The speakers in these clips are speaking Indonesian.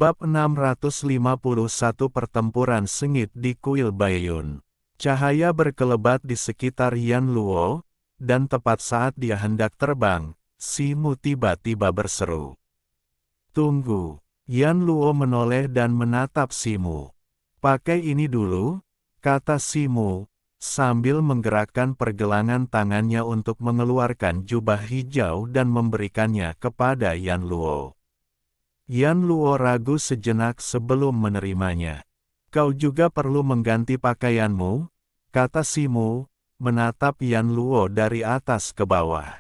Bab 651 Pertempuran Sengit di Kuil Baiyun. Cahaya berkelebat di sekitar Yan Luo, dan tepat saat dia hendak terbang, Simu tiba-tiba berseru. "Tunggu!" Yan Luo menoleh dan menatap Simu. "Pakai ini dulu," kata Simu, sambil menggerakkan pergelangan tangannya untuk mengeluarkan jubah hijau dan memberikannya kepada Yan Luo. Yan Luo ragu sejenak sebelum menerimanya. "Kau juga perlu mengganti pakaianmu," kata Simu, menatap Yan Luo dari atas ke bawah.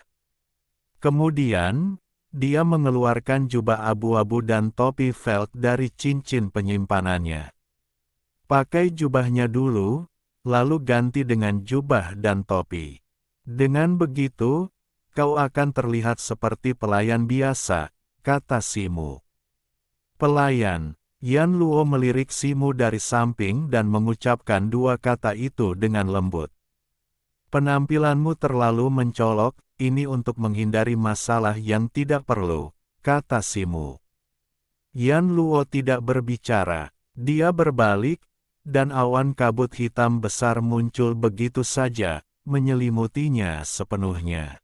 Kemudian, dia mengeluarkan jubah abu-abu dan topi felt dari cincin penyimpanannya. "Pakai jubahnya dulu, lalu ganti dengan jubah dan topi. Dengan begitu, kau akan terlihat seperti pelayan biasa," kata Simu. "Pelayan." Yan Luo melirik Simu dari samping dan mengucapkan dua kata itu dengan lembut. "Penampilanmu terlalu mencolok, ini untuk menghindari masalah yang tidak perlu," kata Simu. Yan Luo tidak berbicara. Dia berbalik, dan awan kabut hitam besar muncul begitu saja, menyelimutinya sepenuhnya.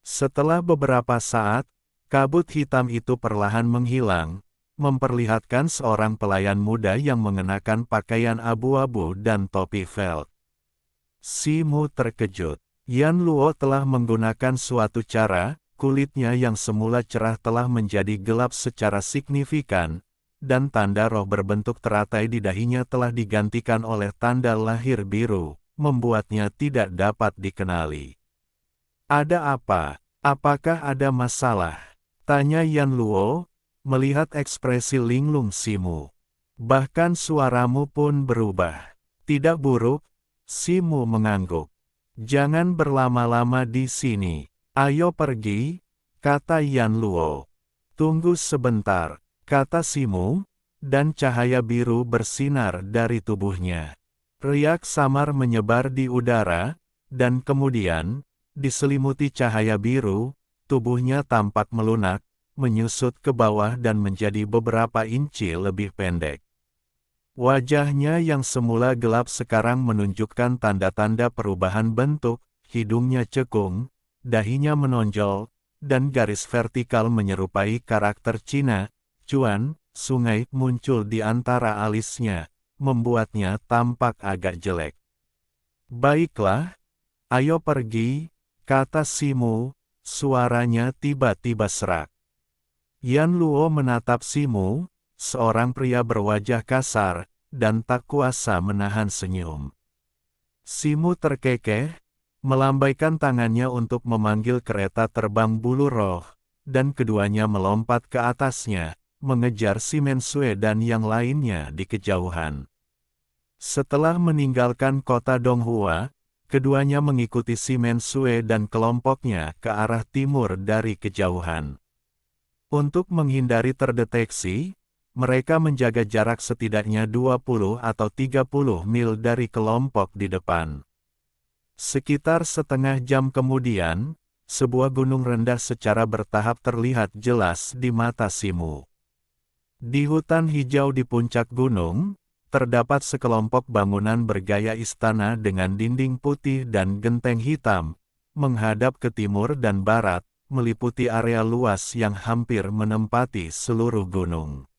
Setelah beberapa saat, kabut hitam itu perlahan menghilang, memperlihatkan seorang pelayan muda yang mengenakan pakaian abu-abu dan topi felt. Simu terkejut. Yan Luo telah menggunakan suatu cara, kulitnya yang semula cerah telah menjadi gelap secara signifikan, dan tanda roh berbentuk teratai di dahinya telah digantikan oleh tanda lahir biru, membuatnya tidak dapat dikenali. "Ada apa? Apakah ada masalah?" tanya Yan Luo, melihat ekspresi linglung Simu. "Bahkan suaramu pun berubah." "Tidak buruk," Simu mengangguk. "Jangan berlama-lama di sini. Ayo pergi," kata Yan Luo. "Tunggu sebentar," kata Simu, dan cahaya biru bersinar dari tubuhnya. Riak samar menyebar di udara, dan kemudian, diselimuti cahaya biru, tubuhnya tampak melunak, menyusut ke bawah dan menjadi beberapa inci lebih pendek. Wajahnya yang semula gelap sekarang menunjukkan tanda-tanda perubahan bentuk, hidungnya cekung, dahinya menonjol, dan garis vertikal menyerupai karakter Cina, Cuan, sungai muncul di antara alisnya, membuatnya tampak agak jelek. "Baiklah, ayo pergi," kata Simu, suaranya tiba-tiba serak. Yan Luo menatap Simu, seorang pria berwajah kasar, dan tak kuasa menahan senyum. Simu terkekeh, melambaikan tangannya untuk memanggil kereta terbang bulu roh, dan keduanya melompat ke atasnya, mengejar Si Mensue dan yang lainnya di kejauhan. Setelah meninggalkan kota Donghua, keduanya mengikuti Si Mensue dan kelompoknya ke arah timur dari kejauhan. Untuk menghindari terdeteksi, mereka menjaga jarak setidaknya 20 atau 30 mil dari kelompok di depan. Sekitar setengah jam kemudian, sebuah gunung rendah secara bertahap terlihat jelas di mata Simu. Di hutan hijau di puncak gunung, terdapat sekelompok bangunan bergaya istana dengan dinding putih dan genteng hitam, menghadap ke timur dan barat, meliputi area luas yang hampir menempati seluruh gunung.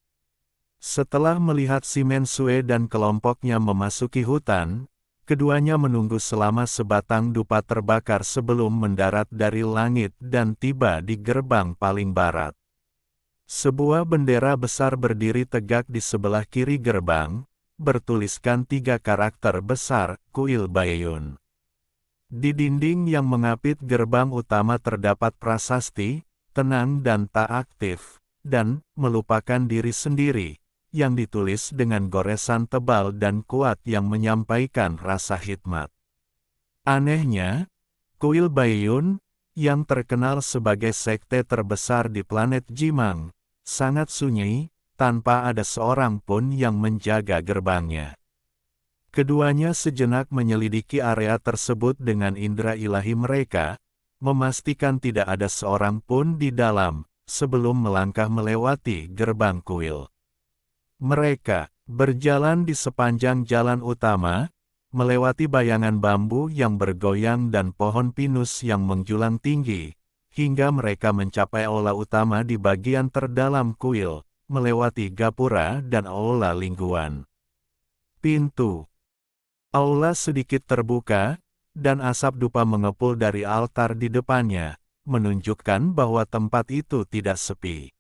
Setelah melihat Si Mensue dan kelompoknya memasuki hutan, keduanya menunggu selama sebatang dupa terbakar sebelum mendarat dari langit dan tiba di gerbang paling barat. Sebuah bendera besar berdiri tegak di sebelah kiri gerbang, bertuliskan 3 karakter besar, Kuil Baiyun. Di dinding yang mengapit gerbang utama terdapat prasasti, "Tenang dan tak aktif," dan "Melupakan diri sendiri," yang ditulis dengan goresan tebal dan kuat yang menyampaikan rasa hikmat. Anehnya, Kuil Baiyun, yang terkenal sebagai sekte terbesar di planet Jimang, sangat sunyi, tanpa ada seorang pun yang menjaga gerbangnya. Keduanya sejenak menyelidiki area tersebut dengan indera ilahi mereka, memastikan tidak ada seorang pun di dalam, sebelum melangkah melewati gerbang kuil. Mereka berjalan di sepanjang jalan utama, melewati bayangan bambu yang bergoyang dan pohon pinus yang menjulang tinggi, hingga mereka mencapai aula utama di bagian terdalam kuil, melewati gapura dan aula lingguan. Pintu aula sedikit terbuka, dan asap dupa mengepul dari altar di depannya, menunjukkan bahwa tempat itu tidak sepi.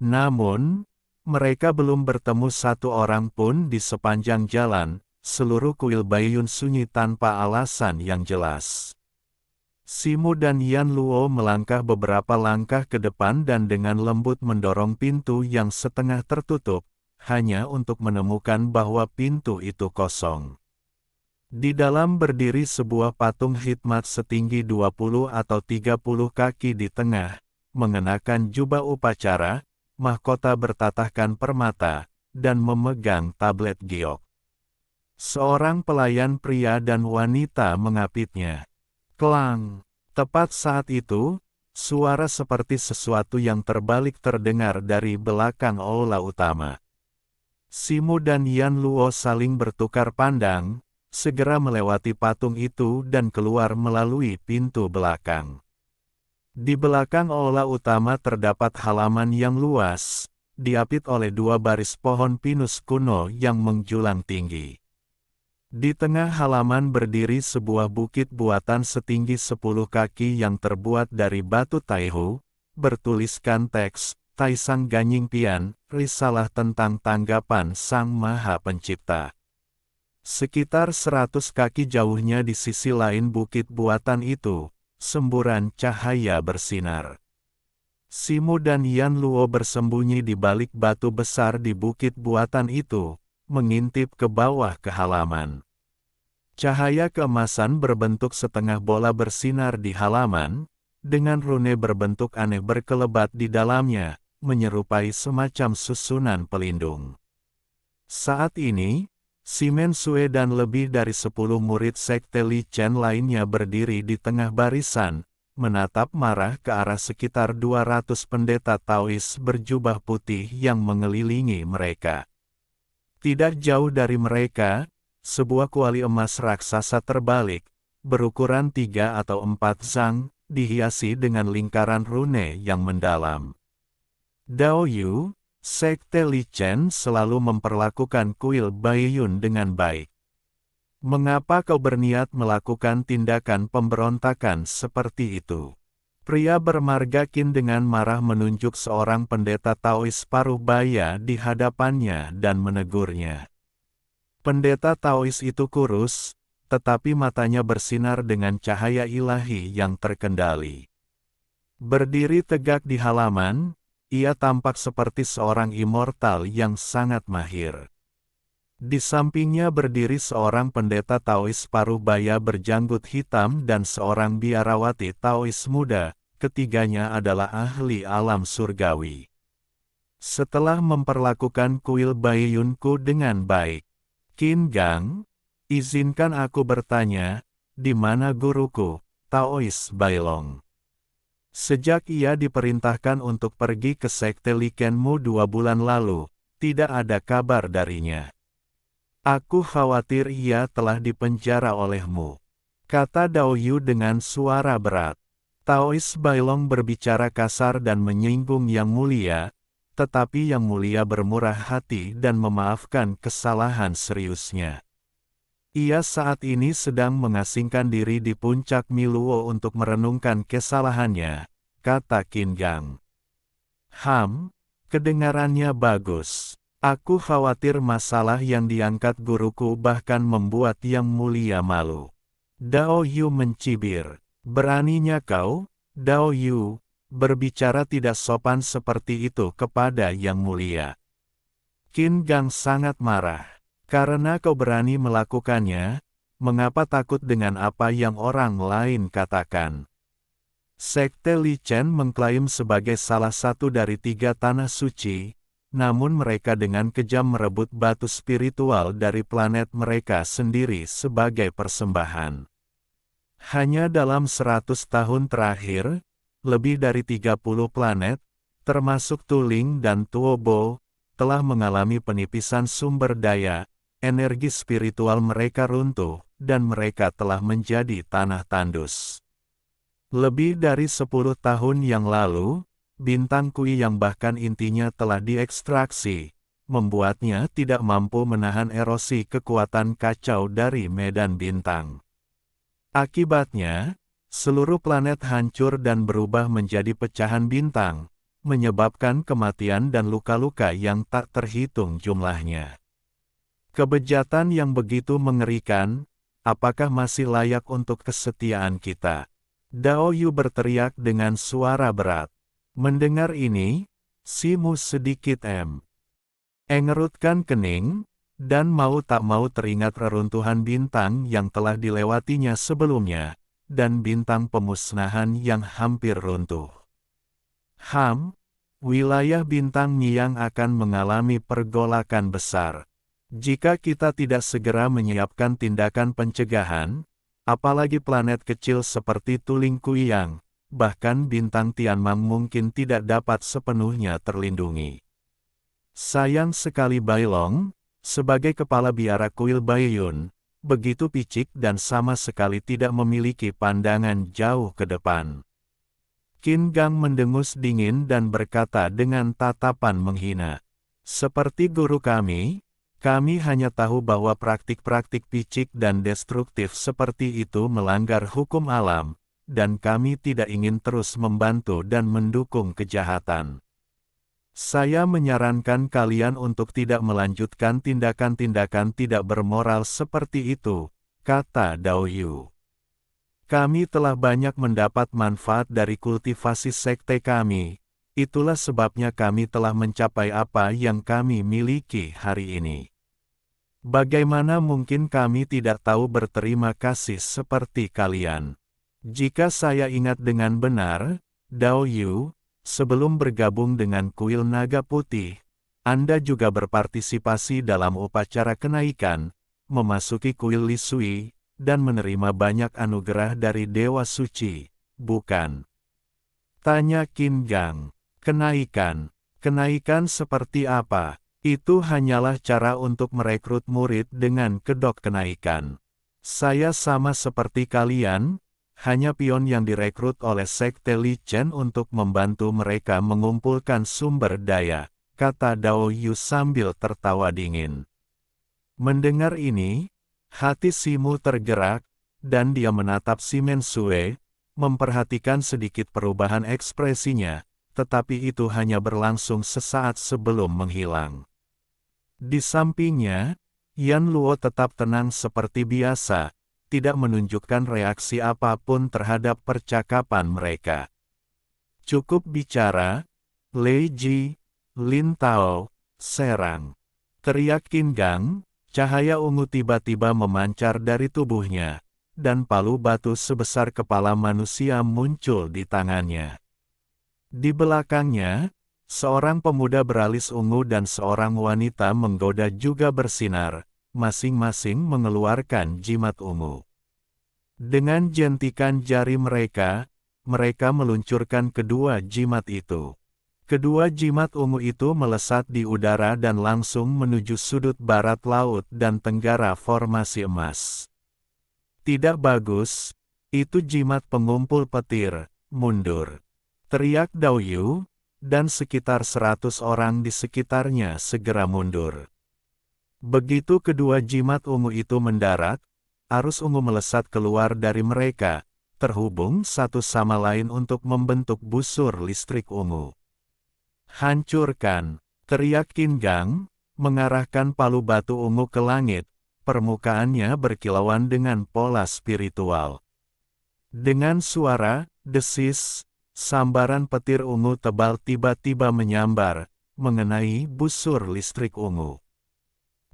Namun, mereka belum bertemu satu orang pun di sepanjang jalan. Seluruh kuil Baiyun sunyi tanpa alasan yang jelas. Simu dan Yan Luo melangkah beberapa langkah ke depan dan dengan lembut mendorong pintu yang setengah tertutup, hanya untuk menemukan bahwa pintu itu kosong. Di dalam berdiri sebuah patung hikmat setinggi 20 atau 30 kaki di tengah, mengenakan jubah upacara, mahkota bertatahkan permata, dan memegang tablet giok. Seorang pelayan pria dan wanita mengapitnya. Klang! Tepat saat itu, suara seperti sesuatu yang terbalik terdengar dari belakang aula utama. Simu dan Yan Luo saling bertukar pandang, segera melewati patung itu dan keluar melalui pintu belakang. Di belakang aula utama terdapat halaman yang luas, diapit oleh dua baris pohon pinus kuno yang menjulang tinggi. Di tengah halaman berdiri sebuah bukit buatan setinggi 10 kaki yang terbuat dari batu taihu, bertuliskan teks, Taisang Ganying Pian, risalah tentang tanggapan Sang Maha Pencipta. Sekitar 100 kaki jauhnya di sisi lain bukit buatan itu, semburan cahaya bersinar. Simu dan Yan Luo bersembunyi di balik batu besar di bukit buatan itu, mengintip ke bawah ke halaman. Cahaya keemasan berbentuk setengah bola bersinar di halaman, dengan rune berbentuk aneh berkelebat di dalamnya, menyerupai semacam susunan pelindung. Saat ini, Simen Sue dan lebih dari 10 murid sekte Li Chen lainnya berdiri di tengah barisan, menatap marah ke arah sekitar 200 pendeta Taois berjubah putih yang mengelilingi mereka. Tidak jauh dari mereka, sebuah kuali emas raksasa terbalik, berukuran 3 atau 4 zang, dihiasi dengan lingkaran rune yang mendalam. Dao Yu, sekte Li Chen selalu memperlakukan kuil Baiyun dengan baik. Mengapa kau berniat melakukan tindakan pemberontakan seperti itu? Pria bermarga Qin dengan marah menunjuk seorang pendeta Taois paruh baya di hadapannya dan menegurnya. Pendeta Taois itu kurus, tetapi matanya bersinar dengan cahaya ilahi yang terkendali. Berdiri tegak di halaman, ia tampak seperti seorang immortal yang sangat mahir. Di sampingnya berdiri seorang pendeta Taois paruh baya berjanggut hitam dan seorang biarawati Taois muda. Ketiganya adalah ahli alam surgawi. Setelah memperlakukan kuil Baiyunku dengan baik, Qin Gang, izinkan aku bertanya, di mana guruku, Taois Bailong? Sejak ia diperintahkan untuk pergi ke sekte Likenmu 2 bulan lalu, tidak ada kabar darinya. Aku khawatir ia telah dipenjara olehmu, kata Dao Yu dengan suara berat. Taois Bailong berbicara kasar dan menyinggung Yang Mulia, tetapi Yang Mulia bermurah hati dan memaafkan kesalahan seriusnya. Ia saat ini sedang mengasingkan diri di puncak Miluo untuk merenungkan kesalahannya, kata Qin Gang. Kedengarannya bagus. Aku khawatir masalah yang diangkat guruku bahkan membuat Yang Mulia malu. Dao Yu mencibir. Beraninya kau, Dao Yu, berbicara tidak sopan seperti itu kepada Yang Mulia. Qin Gang sangat marah. Karena kau berani melakukannya, mengapa takut dengan apa yang orang lain katakan? Sekte Li Chen mengklaim sebagai salah satu dari 3 tanah suci, namun mereka dengan kejam merebut batu spiritual dari planet mereka sendiri sebagai persembahan. Hanya dalam 100 tahun terakhir, lebih dari 30 planet, termasuk Tuling dan Tuobo, telah mengalami penipisan sumber daya, energi spiritual mereka runtuh, dan mereka telah menjadi tanah tandus. Lebih dari 10 tahun yang lalu, bintang Kui yang bahkan intinya telah diekstraksi, membuatnya tidak mampu menahan erosi kekuatan kacau dari medan bintang. Akibatnya, seluruh planet hancur dan berubah menjadi pecahan bintang, menyebabkan kematian dan luka-luka yang tak terhitung jumlahnya. Kebejatan yang begitu mengerikan, apakah masih layak untuk kesetiaan kita? Dao Yu berteriak dengan suara berat. Mendengar ini, Simu sedikit engerutkan kening, dan mau tak mau teringat reruntuhan bintang yang telah dilewatinya sebelumnya, dan bintang pemusnahan yang hampir runtuh. Wilayah bintang Niang akan mengalami pergolakan besar. Jika kita tidak segera menyiapkan tindakan pencegahan, apalagi planet kecil seperti Tuling Kuyang, bahkan bintang Tianmang mungkin tidak dapat sepenuhnya terlindungi. Sayang sekali Bailong, sebagai kepala biara kuil Baiyun, begitu picik dan sama sekali tidak memiliki pandangan jauh ke depan. Qin Gang mendengus dingin dan berkata dengan tatapan menghina. Seperti guru kami hanya tahu bahwa praktik-praktik picik dan destruktif seperti itu melanggar hukum alam, dan kami tidak ingin terus membantu dan mendukung kejahatan. Saya menyarankan kalian untuk tidak melanjutkan tindakan-tindakan tidak bermoral seperti itu, kata Dao Yu. Kami telah banyak mendapat manfaat dari kultivasi sekte kami, itulah sebabnya kami telah mencapai apa yang kami miliki hari ini. Bagaimana mungkin kami tidak tahu berterima kasih seperti kalian? Jika saya ingat dengan benar, Dao Yu, sebelum bergabung dengan kuil naga putih, Anda juga berpartisipasi dalam upacara kenaikan, memasuki kuil Li Sui, dan menerima banyak anugerah dari Dewa Suci, bukan? Tanya Qin Gang. Kenaikan seperti apa? Itu hanyalah cara untuk merekrut murid dengan kedok kenaikan. Saya sama seperti kalian, hanya pion yang direkrut oleh Sekte Li Chen untuk membantu mereka mengumpulkan sumber daya, kata Dao Yu sambil tertawa dingin. Mendengar ini, hati Simu tergerak, dan dia menatap si Mensue, memperhatikan sedikit perubahan ekspresinya, tetapi itu hanya berlangsung sesaat sebelum menghilang. Di sampingnya, Yan Luo tetap tenang seperti biasa, tidak menunjukkan reaksi apapun terhadap percakapan mereka. Cukup bicara, Lei Ji, Lin Tao, serang. Teriak Qin Gang. Cahaya ungu tiba-tiba memancar dari tubuhnya, dan palu batu sebesar kepala manusia muncul di tangannya. Di belakangnya, seorang pemuda beralis ungu dan seorang wanita menggoda juga bersinar, masing-masing mengeluarkan jimat ungu. Dengan jentikan jari mereka meluncurkan kedua jimat itu. Kedua jimat ungu itu melesat di udara dan langsung menuju sudut barat laut dan tenggara formasi emas. Tidak bagus, itu jimat pengumpul petir, mundur. Teriak Dao Yu, dan sekitar 100 orang di sekitarnya segera mundur. Begitu kedua jimat ungu itu mendarat, arus ungu melesat keluar dari mereka, terhubung satu sama lain untuk membentuk busur listrik ungu. Hancurkan, teriak Qin Gang, mengarahkan palu batu ungu ke langit, permukaannya berkilauan dengan pola spiritual. Dengan suara desis, sambaran petir ungu tebal tiba-tiba menyambar, mengenai busur listrik ungu.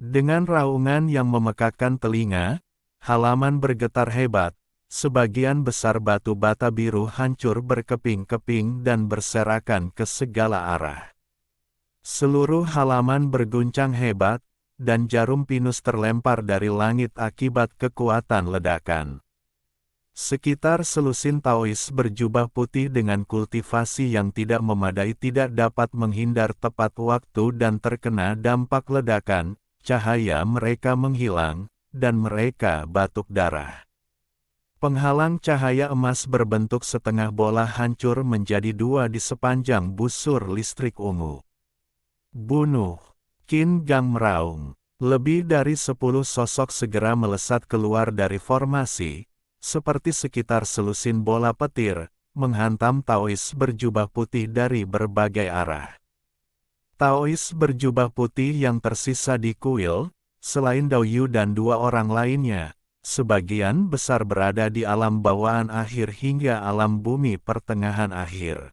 Dengan raungan yang memekakkan telinga, halaman bergetar hebat, sebagian besar batu bata biru hancur berkeping-keping dan berserakan ke segala arah. Seluruh halaman berguncang hebat, dan jarum pinus terlempar dari langit akibat kekuatan ledakan. Sekitar selusin Taois berjubah putih dengan kultivasi yang tidak memadai tidak dapat menghindar tepat waktu dan terkena dampak ledakan, cahaya mereka menghilang, dan mereka batuk darah. Penghalang cahaya emas berbentuk setengah bola hancur menjadi dua di sepanjang busur listrik ungu. Bunuh! Qin Gang meraung. Lebih dari 10 sosok segera melesat keluar dari formasi, seperti sekitar selusin bola petir, menghantam Taois berjubah putih dari berbagai arah. Taois berjubah putih yang tersisa di kuil, selain Dao Yu dan dua orang lainnya, sebagian besar berada di alam bawaan akhir hingga alam bumi pertengahan akhir.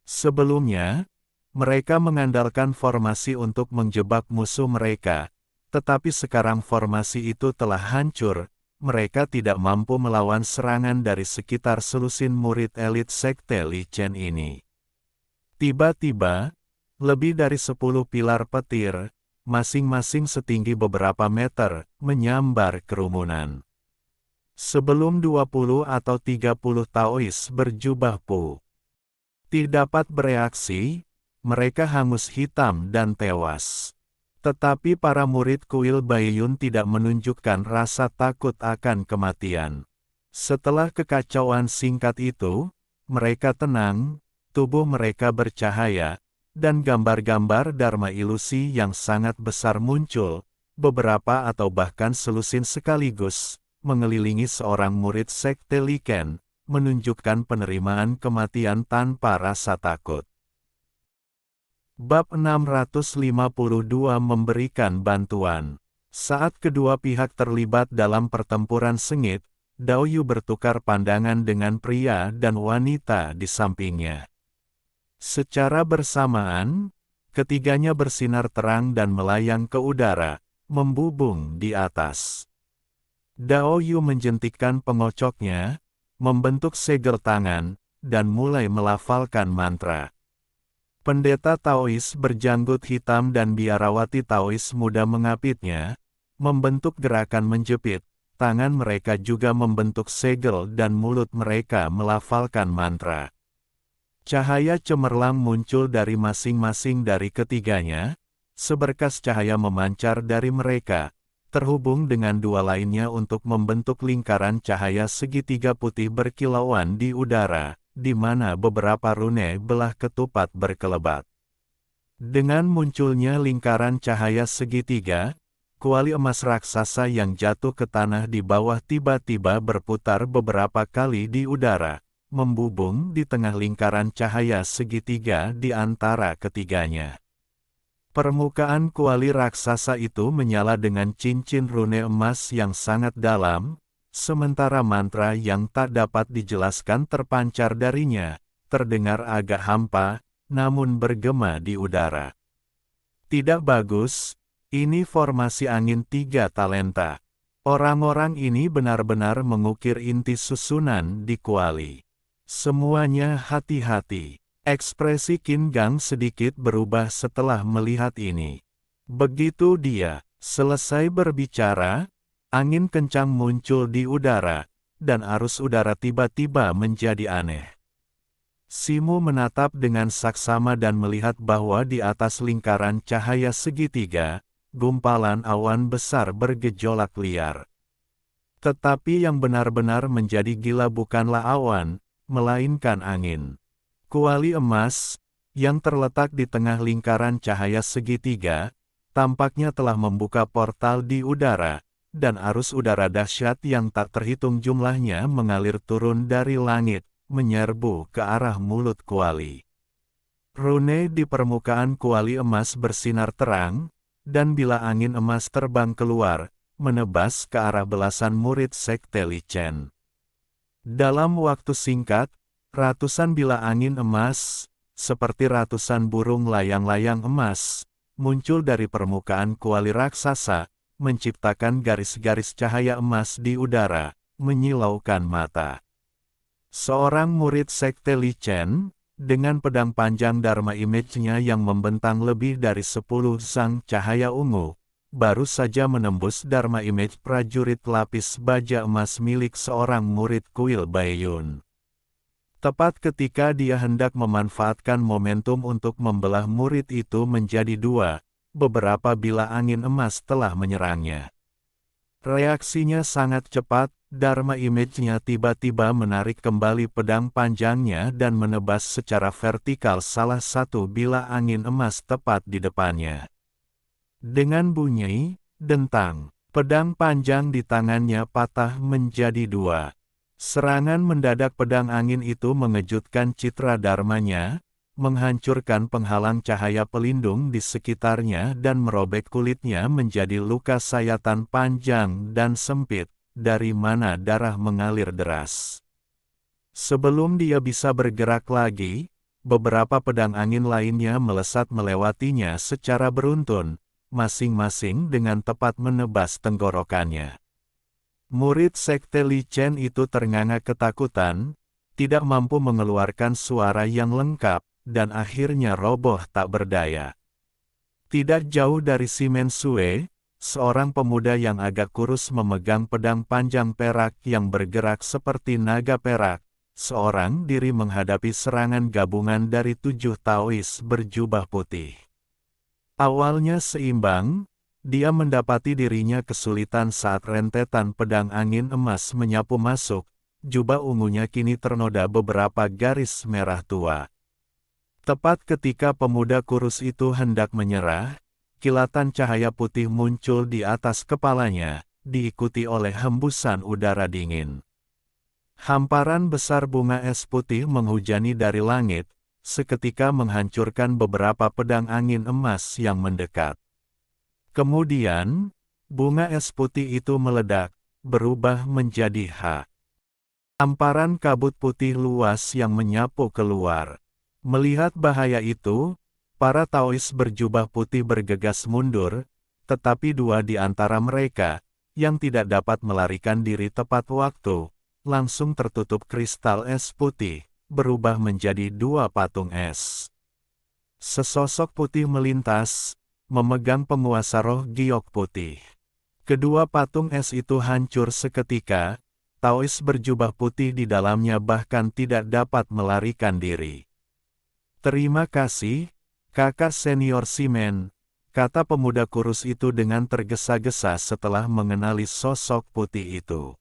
Sebelumnya, mereka mengandalkan formasi untuk menjebak musuh mereka, tetapi sekarang formasi itu telah hancur, mereka tidak mampu melawan serangan dari sekitar selusin murid elit Sekte Li Chen ini. Tiba-tiba, lebih dari 10 pilar petir, masing-masing setinggi beberapa meter, menyambar kerumunan. Sebelum 20 atau 30 Taois berjubah putih dapat bereaksi, mereka hangus hitam dan tewas. Tetapi para murid kuil Baiyun tidak menunjukkan rasa takut akan kematian. Setelah kekacauan singkat itu, mereka tenang, tubuh mereka bercahaya, dan gambar-gambar dharma ilusi yang sangat besar muncul, beberapa atau bahkan selusin sekaligus, mengelilingi seorang murid Sekte Li Chen, menunjukkan penerimaan kematian tanpa rasa takut. Bab 652 memberikan bantuan. Saat kedua pihak terlibat dalam pertempuran sengit, Dao Yu bertukar pandangan dengan pria dan wanita di sampingnya. Secara bersamaan, ketiganya bersinar terang dan melayang ke udara, membubung di atas. Dao Yu menjentikkan pengocoknya, membentuk segel tangan, dan mulai melafalkan mantra. Pendeta Taois berjanggut hitam dan biarawati Taois muda mengapitnya, membentuk gerakan menjepit, tangan mereka juga membentuk segel dan mulut mereka melafalkan mantra. Cahaya cemerlang muncul dari masing-masing dari ketiganya, seberkas cahaya memancar dari mereka, terhubung dengan dua lainnya untuk membentuk lingkaran cahaya segitiga putih berkilauan di udara, di mana beberapa rune belah ketupat berkelebat. Dengan munculnya lingkaran cahaya segitiga, kuali emas raksasa yang jatuh ke tanah di bawah tiba-tiba berputar beberapa kali di udara, membubung di tengah lingkaran cahaya segitiga di antara ketiganya. Permukaan kuali raksasa itu menyala dengan cincin rune emas yang sangat dalam, sementara mantra yang tak dapat dijelaskan terpancar darinya, terdengar agak hampa, namun bergema di udara. Tidak bagus, ini formasi angin 3 talenta. Orang-orang ini benar-benar mengukir inti susunan di kuali. Semuanya hati-hati. Ekspresi Qin Gang sedikit berubah setelah melihat ini. Begitu dia selesai berbicara, angin kencang muncul di udara, dan arus udara tiba-tiba menjadi aneh. Simu menatap dengan saksama dan melihat bahwa di atas lingkaran cahaya segitiga, gumpalan awan besar bergejolak liar. Tetapi yang benar-benar menjadi gila bukanlah awan, melainkan angin. Kuali emas, yang terletak di tengah lingkaran cahaya segitiga, tampaknya telah membuka portal di udara, dan arus udara dahsyat yang tak terhitung jumlahnya mengalir turun dari langit, menyerbu ke arah mulut kuali. Rune di permukaan kuali emas bersinar terang, dan bila angin emas terbang keluar, menebas ke arah belasan murid Sekte Li Chen. Dalam waktu singkat, ratusan bila angin emas, seperti ratusan burung layang-layang emas, muncul dari permukaan kuali raksasa, menciptakan garis-garis cahaya emas di udara, menyilaukan mata. Seorang murid Sekte Li Chen, dengan pedang panjang Dharma Image-nya yang membentang lebih dari 10 sang cahaya ungu, baru saja menembus Dharma Image prajurit lapis baja emas milik seorang murid kuil Baiyun. Tepat ketika dia hendak memanfaatkan momentum untuk membelah murid itu menjadi dua, beberapa bilah angin emas telah menyerangnya. Reaksinya sangat cepat, Dharma Image-nya tiba-tiba menarik kembali pedang panjangnya dan menebas secara vertikal salah satu bilah angin emas tepat di depannya. Dengan bunyi, dentang, pedang panjang di tangannya patah menjadi dua. Serangan mendadak pedang angin itu mengejutkan citra dharmanya, menghancurkan penghalang cahaya pelindung di sekitarnya dan merobek kulitnya menjadi luka sayatan panjang dan sempit, dari mana darah mengalir deras. Sebelum dia bisa bergerak lagi, beberapa pedang angin lainnya melesat melewatinya secara beruntun, masing-masing dengan tepat menebas tenggorokannya. Murid sekte Li Chen itu ternganga ketakutan, tidak mampu mengeluarkan suara yang lengkap, dan akhirnya roboh tak berdaya. Tidak jauh dari Si Mensue, seorang pemuda yang agak kurus memegang pedang panjang perak yang bergerak seperti naga perak, seorang diri menghadapi serangan gabungan dari 7 Taois berjubah putih. Awalnya seimbang, dia mendapati dirinya kesulitan saat rentetan pedang angin emas menyapu masuk, jubah ungunya kini ternoda beberapa garis merah tua. Tepat ketika pemuda kurus itu hendak menyerah, kilatan cahaya putih muncul di atas kepalanya, diikuti oleh hembusan udara dingin. Hamparan besar bunga es putih menghujani dari langit, seketika menghancurkan beberapa pedang angin emas yang mendekat. Kemudian, bunga es putih itu meledak, berubah menjadi hamparan kabut putih luas yang menyapu keluar. Melihat bahaya itu, para Taois berjubah putih bergegas mundur, tetapi dua di antara mereka, yang tidak dapat melarikan diri tepat waktu, langsung tertutup kristal es putih, berubah menjadi dua patung es. Sesosok putih melintas, memegang penguasa roh giok putih. Kedua patung es itu hancur seketika, Taois berjubah putih di dalamnya bahkan tidak dapat melarikan diri. "Terima kasih, kakak senior Simen," kata pemuda kurus itu dengan tergesa-gesa setelah mengenali sosok putih itu.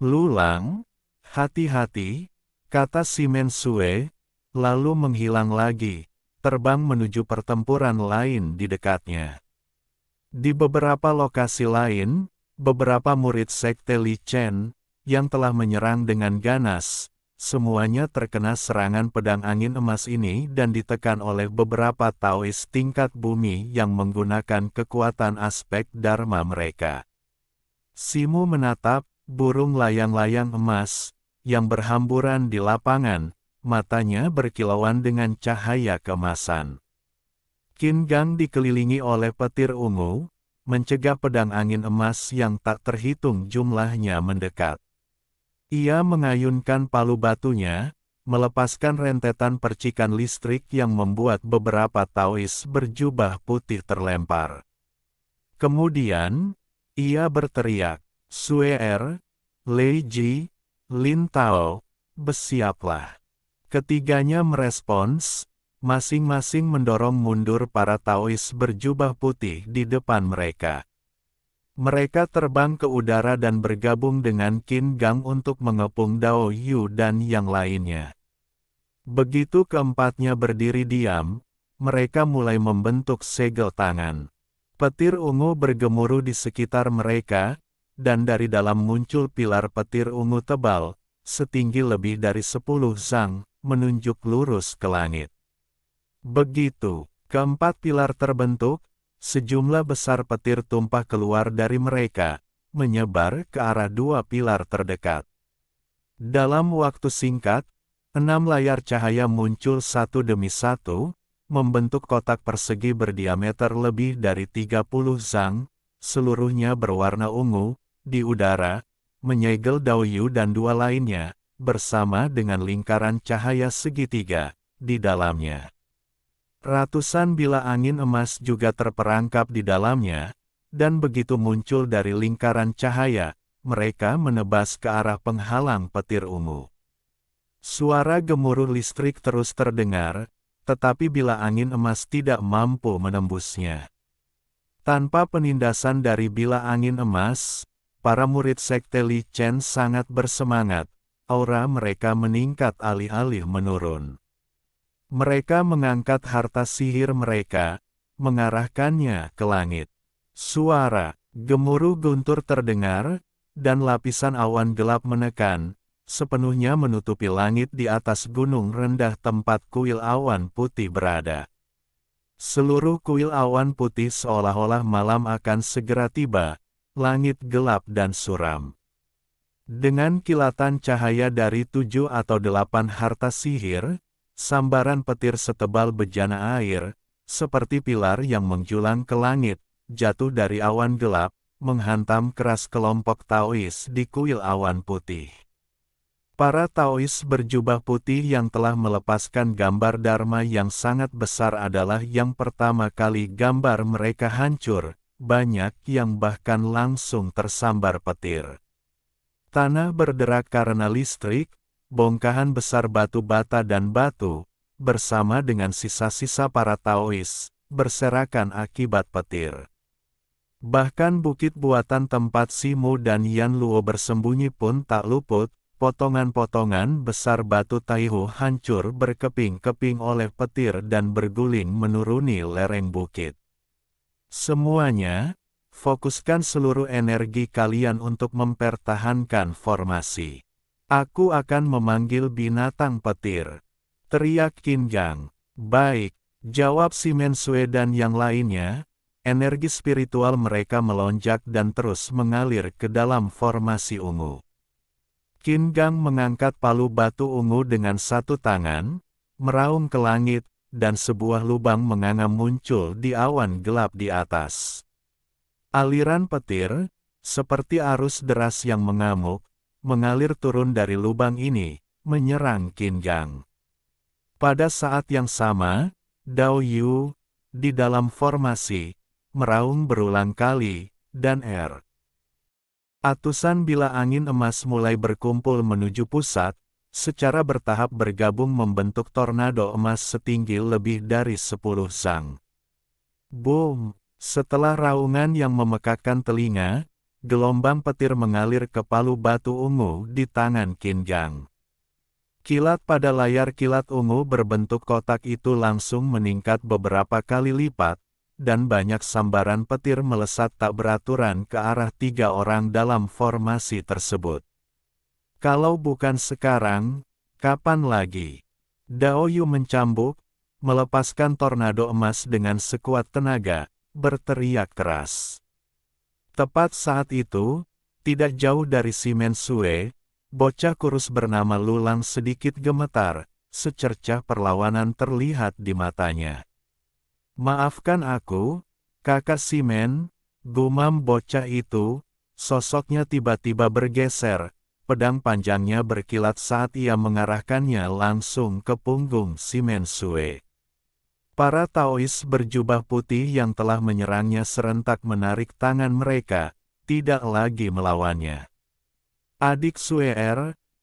"Lulang, hati-hati," kata Simen Sue, lalu menghilang lagi, terbang menuju pertempuran lain di dekatnya. Di beberapa lokasi lain, beberapa murid sekte Li Chen, yang telah menyerang dengan ganas, semuanya terkena serangan pedang angin emas ini dan ditekan oleh beberapa Taois tingkat bumi yang menggunakan kekuatan aspek dharma mereka. Simu menatap burung layang-layang emas, yang berhamburan di lapangan, matanya berkilauan dengan cahaya keemasan. Qin Gang dikelilingi oleh petir ungu, mencegah pedang angin emas yang tak terhitung jumlahnya mendekat. Ia mengayunkan palu batunya, melepaskan rentetan percikan listrik yang membuat beberapa Taois berjubah putih terlempar. Kemudian, ia berteriak, "Sue Er, Lei Ji, Lin Tao, bersiaplah." Ketiganya merespons, masing-masing mendorong mundur para Taois berjubah putih di depan mereka. Mereka terbang ke udara dan bergabung dengan Qin Gang untuk mengepung Dao Yu dan yang lainnya. Begitu keempatnya berdiri diam, mereka mulai membentuk segel tangan. Petir ungu bergemuruh di sekitar mereka, dan dari dalam muncul pilar petir ungu tebal, setinggi lebih dari 10 zang, menunjuk lurus ke langit. Begitu keempat pilar terbentuk, sejumlah besar petir tumpah keluar dari mereka, menyebar ke arah dua pilar terdekat. Dalam waktu singkat, 6 layar cahaya muncul satu demi satu, membentuk kotak persegi berdiameter lebih dari 30 zang, seluruhnya berwarna ungu, di udara, menyegel Dao Yu dan dua lainnya, bersama dengan lingkaran cahaya segitiga di dalamnya. Ratusan bilah angin emas juga terperangkap di dalamnya, dan begitu muncul dari lingkaran cahaya, mereka menebas ke arah penghalang petir ungu. Suara gemuruh listrik terus terdengar, tetapi bilah angin emas tidak mampu menembusnya. Tanpa penindasan dari bilah angin emas, para murid sekte Li Chen sangat bersemangat, aura mereka meningkat alih-alih menurun. Mereka mengangkat harta sihir mereka, mengarahkannya ke langit. Suara gemuruh guntur terdengar, dan lapisan awan gelap menekan, sepenuhnya menutupi langit di atas gunung rendah tempat kuil awan putih berada. Seluruh kuil awan putih seolah-olah malam akan segera tiba, langit gelap dan suram. Dengan kilatan cahaya dari 7 atau 8 harta sihir, sambaran petir setebal bejana air, seperti pilar yang menjulang ke langit, jatuh dari awan gelap, menghantam keras kelompok Taois di kuil awan putih. Para Taois berjubah putih yang telah melepaskan gambar Dharma yang sangat besar adalah yang pertama kali gambar mereka hancur, banyak yang bahkan langsung tersambar petir. Tanah berderak karena listrik, bongkahan besar batu bata dan batu, bersama dengan sisa-sisa para Taois, berserakan akibat petir. Bahkan bukit buatan tempat Simu dan Yan Luo bersembunyi pun tak luput, potongan-potongan besar batu Taihu hancur berkeping-keping oleh petir dan berguling menuruni lereng bukit. Semuanya, fokuskan seluruh energi kalian untuk mempertahankan formasi. Aku akan memanggil binatang petir, teriak Qin Gang. Baik, jawab si Mensue dan yang lainnya. Energi spiritual mereka melonjak dan terus mengalir ke dalam formasi ungu. Qin Gang mengangkat palu batu ungu dengan satu tangan, meraung ke langit, dan sebuah lubang menganga muncul di awan gelap di atas. Aliran petir, seperti arus deras yang mengamuk, mengalir turun dari lubang ini, menyerang Qin Gang. Pada saat yang sama, Dao Yu, di dalam formasi, meraung berulang kali, dan atusan bilah angin emas mulai berkumpul menuju pusat, secara bertahap bergabung membentuk tornado emas setinggi lebih dari 10 zang. Boom! Setelah raungan yang memekakkan telinga, gelombang petir mengalir ke palu batu ungu di tangan Qin Gang. Kilat pada layar kilat ungu berbentuk kotak itu langsung meningkat beberapa kali lipat, dan banyak sambaran petir melesat tak beraturan ke arah 3 orang dalam formasi tersebut. Kalau bukan sekarang, kapan lagi? Dao Yu mencambuk, melepaskan tornado emas dengan sekuat tenaga, berteriak keras. Tepat saat itu, tidak jauh dari si Mensue, bocah kurus bernama Lulang sedikit gemetar, secercah perlawanan terlihat di matanya. Maafkan aku, kakak Simen, gumam bocah itu, sosoknya tiba-tiba bergeser, pedang panjangnya berkilat saat ia mengarahkannya langsung ke punggung si Mensue. Para Taois berjubah putih yang telah menyerangnya serentak menarik tangan mereka, tidak lagi melawannya. Adik Sue,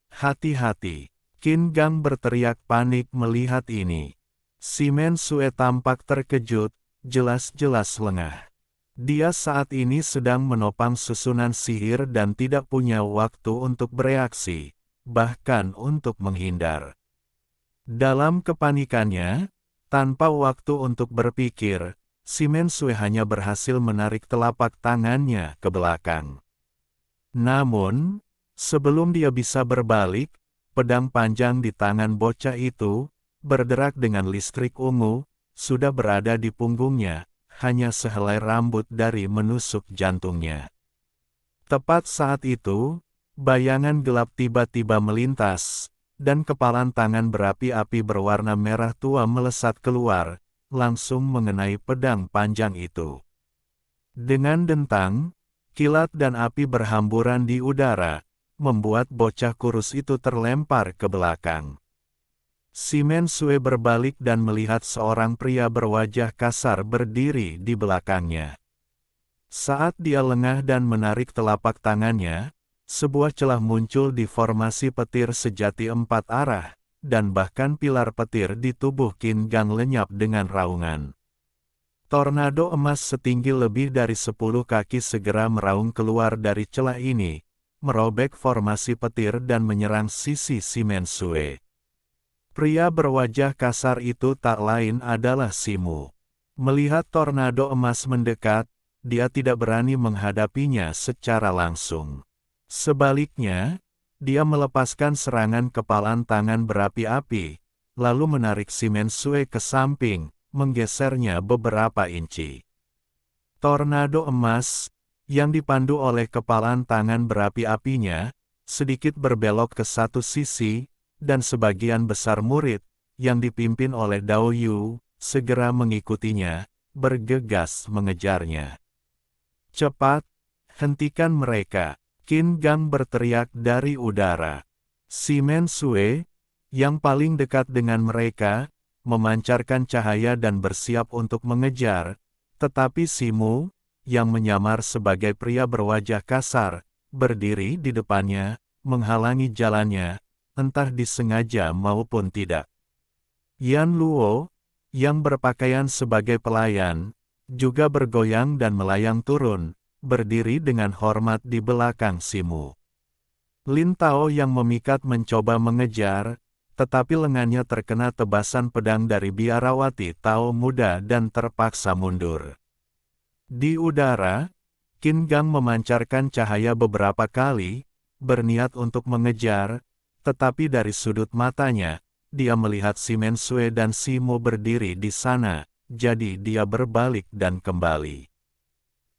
hati-hati, Qin Gang berteriak panik melihat ini. Si Mensue tampak terkejut, jelas-jelas lengah. Dia saat ini sedang menopang susunan sihir dan tidak punya waktu untuk bereaksi, bahkan untuk menghindar. Dalam kepanikannya, tanpa waktu untuk berpikir, si Mensue hanya berhasil menarik telapak tangannya ke belakang. Namun, sebelum dia bisa berbalik, pedang panjang di tangan bocah itu, berderak dengan listrik ungu, sudah berada di punggungnya, hanya sehelai rambut dari menusuk jantungnya. Tepat saat itu, bayangan gelap tiba-tiba melintas, dan kepalan tangan berapi-api berwarna merah tua melesat keluar, langsung mengenai pedang panjang itu. Dengan dentang, kilat dan api berhamburan di udara, membuat bocah kurus itu terlempar ke belakang. Si Mensue berbalik dan melihat seorang pria berwajah kasar berdiri di belakangnya. Saat dia lengah dan menarik telapak tangannya, sebuah celah muncul di formasi petir sejati 4 arah, dan bahkan pilar petir di tubuh Qin Gang lenyap dengan raungan. Tornado emas setinggi lebih dari 10 kaki segera meraung keluar dari celah ini, merobek formasi petir dan menyerang sisi Simensue. Pria berwajah kasar itu tak lain adalah Simu. Melihat tornado emas mendekat, dia tidak berani menghadapinya secara langsung. Sebaliknya, dia melepaskan serangan kepalan tangan berapi-api, lalu menarik Simensue ke samping, menggesernya beberapa inci. Tornado emas, yang dipandu oleh kepalan tangan berapi-apinya, sedikit berbelok ke satu sisi, dan sebagian besar murid, yang dipimpin oleh Dao Yu, segera mengikutinya, bergegas mengejarnya. Cepat, hentikan mereka, Qin Gang berteriak dari udara. Simensue, yang paling dekat dengan mereka, memancarkan cahaya dan bersiap untuk mengejar, tetapi Simu, yang menyamar sebagai pria berwajah kasar, berdiri di depannya, menghalangi jalannya, entah disengaja maupun tidak. Yan Luo, yang berpakaian sebagai pelayan, juga bergoyang dan melayang turun, berdiri dengan hormat di belakang Simu. Lin Tao yang memikat mencoba mengejar, tetapi lengannya terkena tebasan pedang dari biarawati Tao muda dan terpaksa mundur. Di udara, Qin Gang memancarkan cahaya beberapa kali, berniat untuk mengejar, tetapi dari sudut matanya, dia melihat Simensue dan Simu berdiri di sana, jadi dia berbalik dan kembali.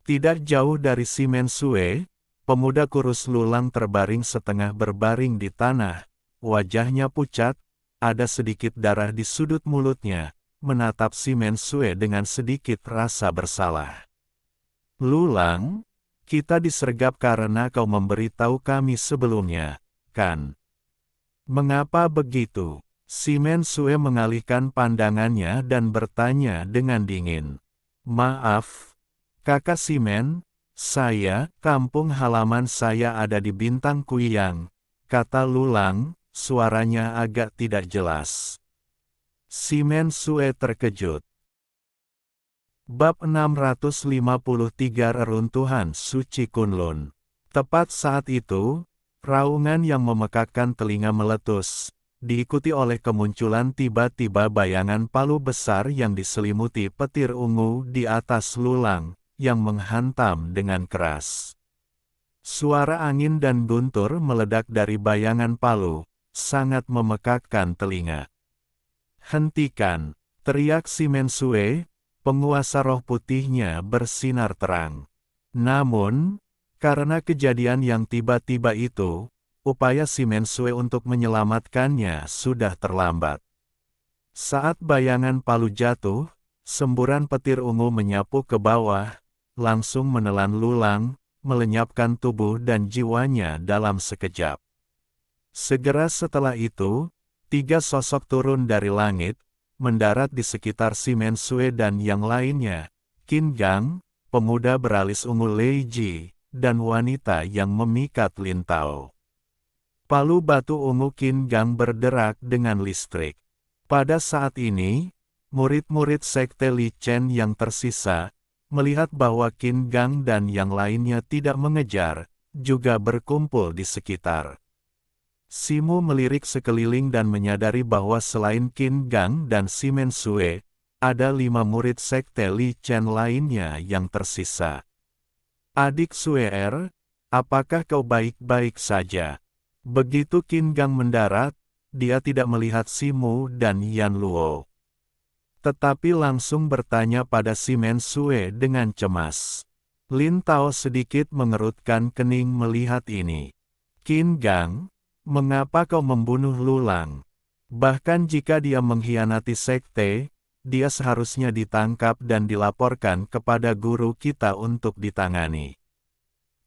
Tidak jauh dari Simensue, pemuda kurus lulang terbaring setengah berbaring di tanah. Wajahnya pucat, ada sedikit darah di sudut mulutnya, menatap Simensue dengan sedikit rasa bersalah. Lulang, kita disergap karena kau memberitahu kami sebelumnya, kan? Mengapa begitu? Simensue mengalihkan pandangannya dan bertanya dengan dingin. Maaf, Kakak Simen, kampung halaman saya ada di Bintang Kuyang, kata Lulang. Suaranya agak tidak jelas. Simensue terkejut. Bab 653 Reruntuhan Suci Kunlun. Tepat saat itu, raungan yang memekakkan telinga meletus, diikuti oleh kemunculan tiba-tiba bayangan palu besar yang diselimuti petir ungu di atas Lulang, yang menghantam dengan keras. Suara angin dan guntur meledak dari bayangan palu, sangat memekakkan telinga. Hentikan, teriak Simensue, penguasa roh putihnya bersinar terang. Namun, karena kejadian yang tiba-tiba itu, upaya Simensue untuk menyelamatkannya sudah terlambat. Saat bayangan palu jatuh, semburan petir ungu menyapu ke bawah, langsung menelan Lulang, melenyapkan tubuh dan jiwanya dalam sekejap. Segera setelah itu, 3 sosok turun dari langit, mendarat di sekitar Simensue dan yang lainnya, Qin Gang, pemuda beralis ungu Lei Ji, dan wanita yang memikat Lin Tao. Palu batu ungu Qin Gang berderak dengan listrik. Pada saat ini, murid-murid sekte Li Chen yang tersisa, melihat bahwa Qin Gang dan yang lainnya tidak mengejar, juga berkumpul di sekitar. Simu melirik sekeliling dan menyadari bahwa selain Qin Gang dan Simensue, ada 5 murid sekte Li Chen lainnya yang tersisa. Adik Suer, apakah kau baik-baik saja? Begitu Qin Gang mendarat, dia tidak melihat Simu dan Yan Luo. Tetapi langsung bertanya pada Simensue dengan cemas. Lin Tao sedikit mengerutkan kening melihat ini. Qin Gang, mengapa kau membunuh Lulang? Bahkan jika dia mengkhianati sekte, dia seharusnya ditangkap dan dilaporkan kepada guru kita untuk ditangani.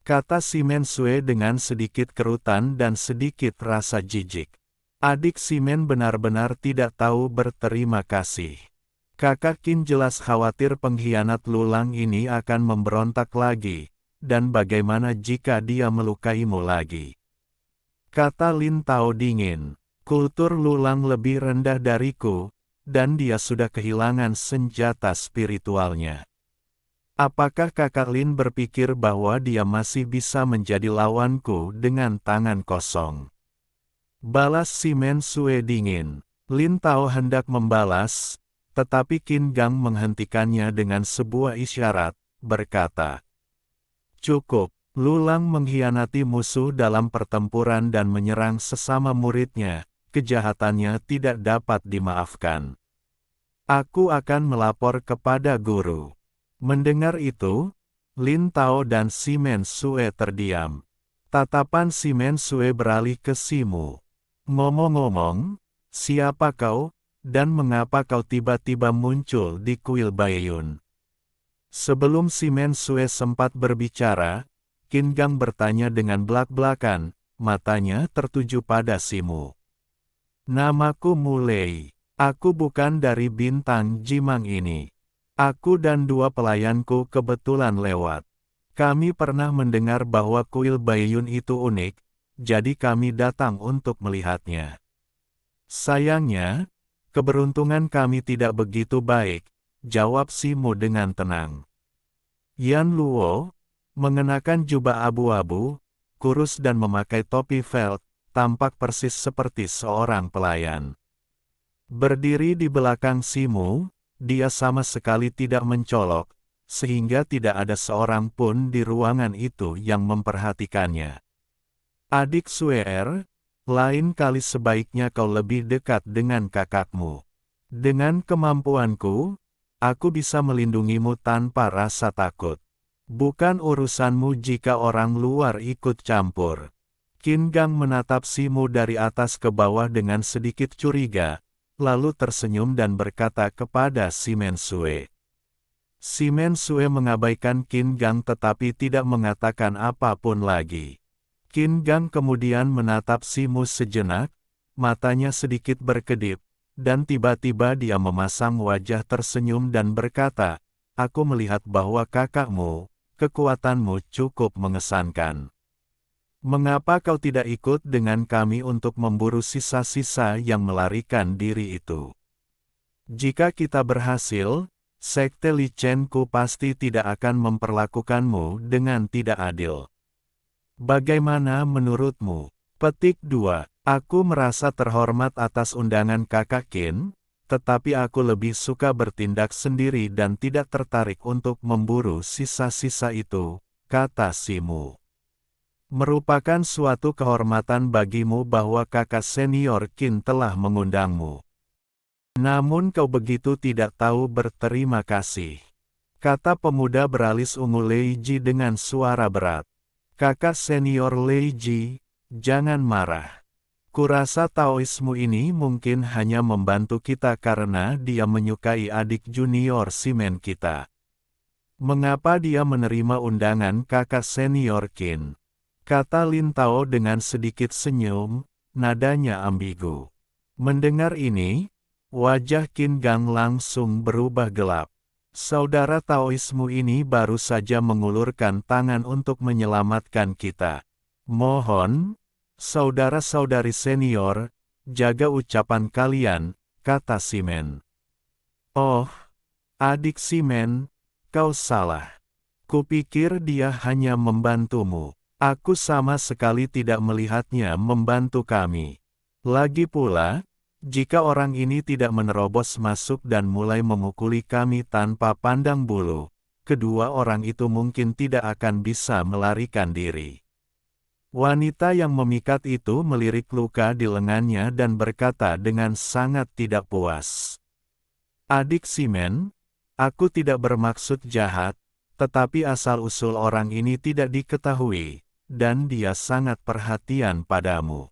Kata Simensue dengan sedikit kerutan dan sedikit rasa jijik. Adik Simen benar-benar tidak tahu berterima kasih. Kakak Qin jelas khawatir pengkhianat Lulang ini akan memberontak lagi, dan bagaimana jika dia melukaimu lagi? Kata Lin Tao dingin. Kultur Lulang lebih rendah dariku, dan dia sudah kehilangan senjata spiritualnya. Apakah kakak Lin berpikir bahwa dia masih bisa menjadi lawanku dengan tangan kosong? Balas si Men Sue dingin. Lin Tao hendak membalas, tetapi Qin Gang menghentikannya dengan sebuah isyarat, berkata, "Cukup, Lulang mengkhianati musuh dalam pertempuran dan menyerang sesama muridnya, kejahatannya tidak dapat dimaafkan. Aku akan melapor kepada guru." Mendengar itu, Lin Tao dan si Men Sue terdiam. Tatapan si Men Sue beralih ke Simu. "Ngomong-ngomong, siapa kau, dan mengapa kau tiba-tiba muncul di kuil Baiyun?" Sebelum si Men Sue sempat berbicara, Qin Gang bertanya dengan belak-belakan, matanya tertuju pada Simu. "Namaku Mulei. Aku bukan dari bintang Jimang ini. Aku dan dua pelayanku kebetulan lewat. Kami pernah mendengar bahwa kuil Baiyun itu unik, jadi kami datang untuk melihatnya. Sayangnya, keberuntungan kami tidak begitu baik," jawab Simu dengan tenang. Yan Luo, mengenakan jubah abu-abu, kurus dan memakai topi felt, tampak persis seperti seorang pelayan. Berdiri di belakang Simu, dia sama sekali tidak mencolok, sehingga tidak ada seorang pun di ruangan itu yang memperhatikannya. "Adik Suer, lain kali sebaiknya kau lebih dekat dengan kakakmu. Dengan kemampuanku, aku bisa melindungimu tanpa rasa takut. Bukan urusanmu jika orang luar ikut campur." Qin Gang menatap Simu dari atas ke bawah dengan sedikit curiga, lalu tersenyum dan berkata kepada si Men Sue. Si Men Sue mengabaikan Qin Gang tetapi tidak mengatakan apapun lagi. Qin Gang kemudian menatap Simu sejenak, matanya sedikit berkedip, dan tiba-tiba dia memasang wajah tersenyum dan berkata, "Aku melihat bahwa kakakmu, kekuatanmu cukup mengesankan. Mengapa kau tidak ikut dengan kami untuk memburu sisa-sisa yang melarikan diri itu? Jika kita berhasil, Sekte Li Chen Ku pasti tidak akan memperlakukanmu dengan tidak adil. Bagaimana menurutmu?" Petik 2. Aku merasa terhormat atas undangan kakak Qin, tetapi aku lebih suka bertindak sendiri dan tidak tertarik untuk memburu sisa-sisa itu, kata Simu. Merupakan suatu kehormatan bagimu bahwa kakak senior Qin telah mengundangmu. Namun kau begitu tidak tahu berterima kasih, kata pemuda beralis ungu Lei Ji dengan suara berat. Kakak senior Lei Ji, jangan marah. Kurasa Taoismu ini mungkin hanya membantu kita karena dia menyukai adik junior Simen kita. Mengapa dia menerima undangan kakak senior Qin? Kata Lin Tao dengan sedikit senyum, nadanya ambigu. Mendengar ini, wajah Qin Gang langsung berubah gelap. Saudara Taoismu ini baru saja mengulurkan tangan untuk menyelamatkan kita. Mohon, saudara-saudari senior, jaga ucapan kalian, kata Simen. Oh, adik Simen, kau salah. Kupikir dia hanya membantumu. Aku sama sekali tidak melihatnya membantu kami. Lagi pula, jika orang ini tidak menerobos masuk dan mulai memukuli kami tanpa pandang bulu, kedua orang itu mungkin tidak akan bisa melarikan diri. Wanita yang memikat itu melirik luka di lengannya dan berkata dengan sangat tidak puas. Adik Simen, aku tidak bermaksud jahat, tetapi asal-usul orang ini tidak diketahui, dan dia sangat perhatian padamu.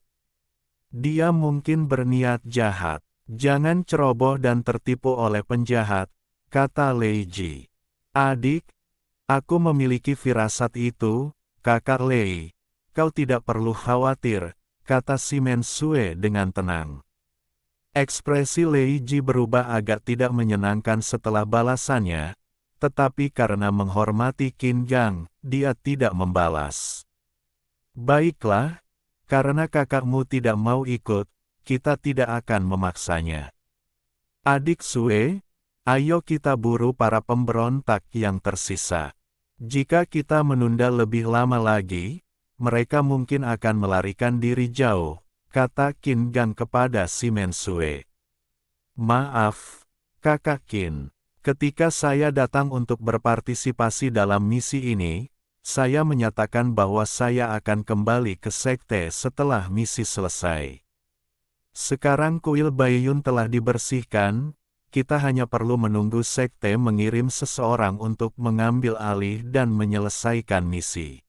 Dia mungkin berniat jahat. Jangan ceroboh dan tertipu oleh penjahat, kata Lei Ji. Adik, aku memiliki firasat itu, kakak Lei. Kau tidak perlu khawatir, kata Simen Sue dengan tenang. Ekspresi Lei Ji berubah agak tidak menyenangkan setelah balasannya, tetapi karena menghormati Qin Gang, dia tidak membalas. Baiklah, karena kakakmu tidak mau ikut, kita tidak akan memaksanya. Adik Sue, ayo kita buru para pemberontak yang tersisa. Jika kita menunda lebih lama lagi, mereka mungkin akan melarikan diri jauh, kata Qin Gang kepada si Mensue. Maaf, kakak Qin. Ketika saya datang untuk berpartisipasi dalam misi ini, saya menyatakan bahwa saya akan kembali ke sekte setelah misi selesai. Sekarang kuil Baiyun telah dibersihkan, kita hanya perlu menunggu sekte mengirim seseorang untuk mengambil alih dan menyelesaikan misi.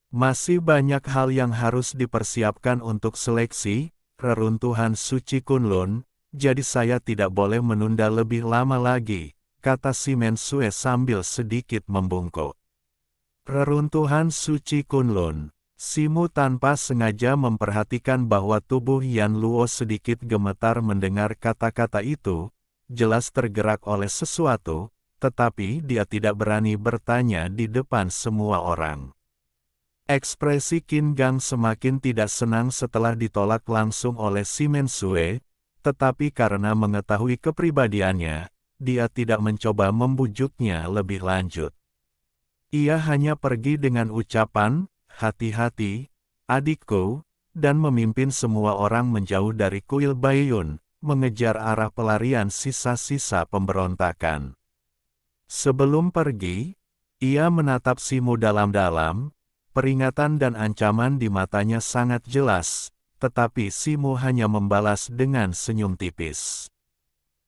Masih banyak hal yang harus dipersiapkan untuk seleksi, reruntuhan suci Kunlun, jadi saya tidak boleh menunda lebih lama lagi, kata si Mensue sambil sedikit membungkuk. Reruntuhan suci Kunlun. Simu tanpa sengaja memperhatikan bahwa tubuh Yan Luo sedikit gemetar mendengar kata-kata itu, jelas tergerak oleh sesuatu, tetapi dia tidak berani bertanya di depan semua orang. Ekspresi Qin Gang semakin tidak senang setelah ditolak langsung oleh si Mensue, tetapi karena mengetahui kepribadiannya, dia tidak mencoba membujuknya lebih lanjut. Ia hanya pergi dengan ucapan, hati-hati, adikku, dan memimpin semua orang menjauh dari kuil Baiyun, mengejar arah pelarian sisa-sisa pemberontakan. Sebelum pergi, ia menatap Simu dalam-dalam, peringatan dan ancaman di matanya sangat jelas, tetapi Simu hanya membalas dengan senyum tipis.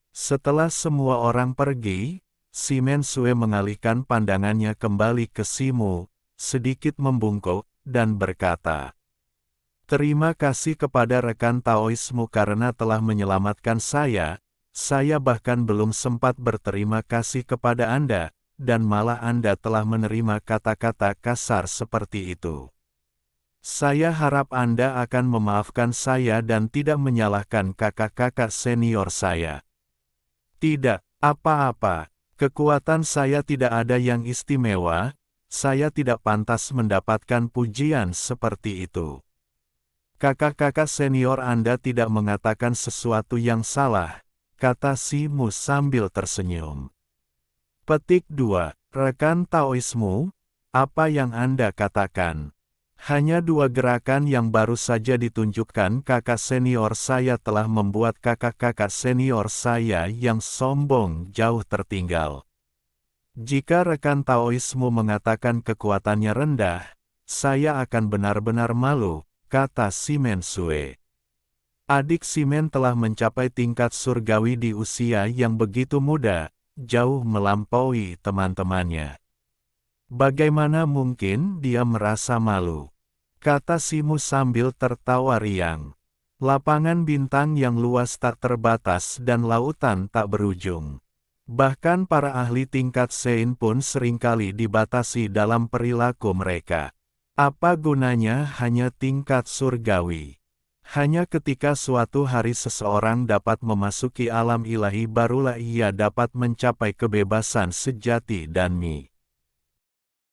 Setelah semua orang pergi, si Mensue mengalihkan pandangannya kembali ke Simu, sedikit membungkuk, dan berkata, "Terima kasih kepada rekan Taoismu karena telah menyelamatkan saya bahkan belum sempat berterima kasih kepada Anda, dan malah Anda telah menerima kata-kata kasar seperti itu. Saya harap Anda akan memaafkan saya dan tidak menyalahkan kakak-kakak senior saya." "Tidak, apa-apa. Kekuatan saya tidak ada yang istimewa, saya tidak pantas mendapatkan pujian seperti itu. Kakak-kakak senior Anda tidak mengatakan sesuatu yang salah," kata Simu sambil tersenyum. Petik 2. Rekan Taoismu, apa yang Anda katakan? Hanya 2 gerakan yang baru saja ditunjukkan kakak senior saya telah membuat kakak-kakak senior saya yang sombong jauh tertinggal. Jika rekan Taoismu mengatakan kekuatannya rendah, saya akan benar-benar malu, kata si Mensue. Adik Simen telah mencapai tingkat surgawi di usia yang begitu muda, jauh melampaui teman-temannya. Bagaimana mungkin dia merasa malu? Kata Simu sambil tertawa riang. Lapangan bintang yang luas tak terbatas dan lautan tak berujung. Bahkan para ahli tingkat Sein pun seringkali dibatasi dalam perilaku mereka. Apa gunanya hanya tingkat surgawi? Hanya ketika suatu hari seseorang dapat memasuki alam ilahi barulah ia dapat mencapai kebebasan sejati dan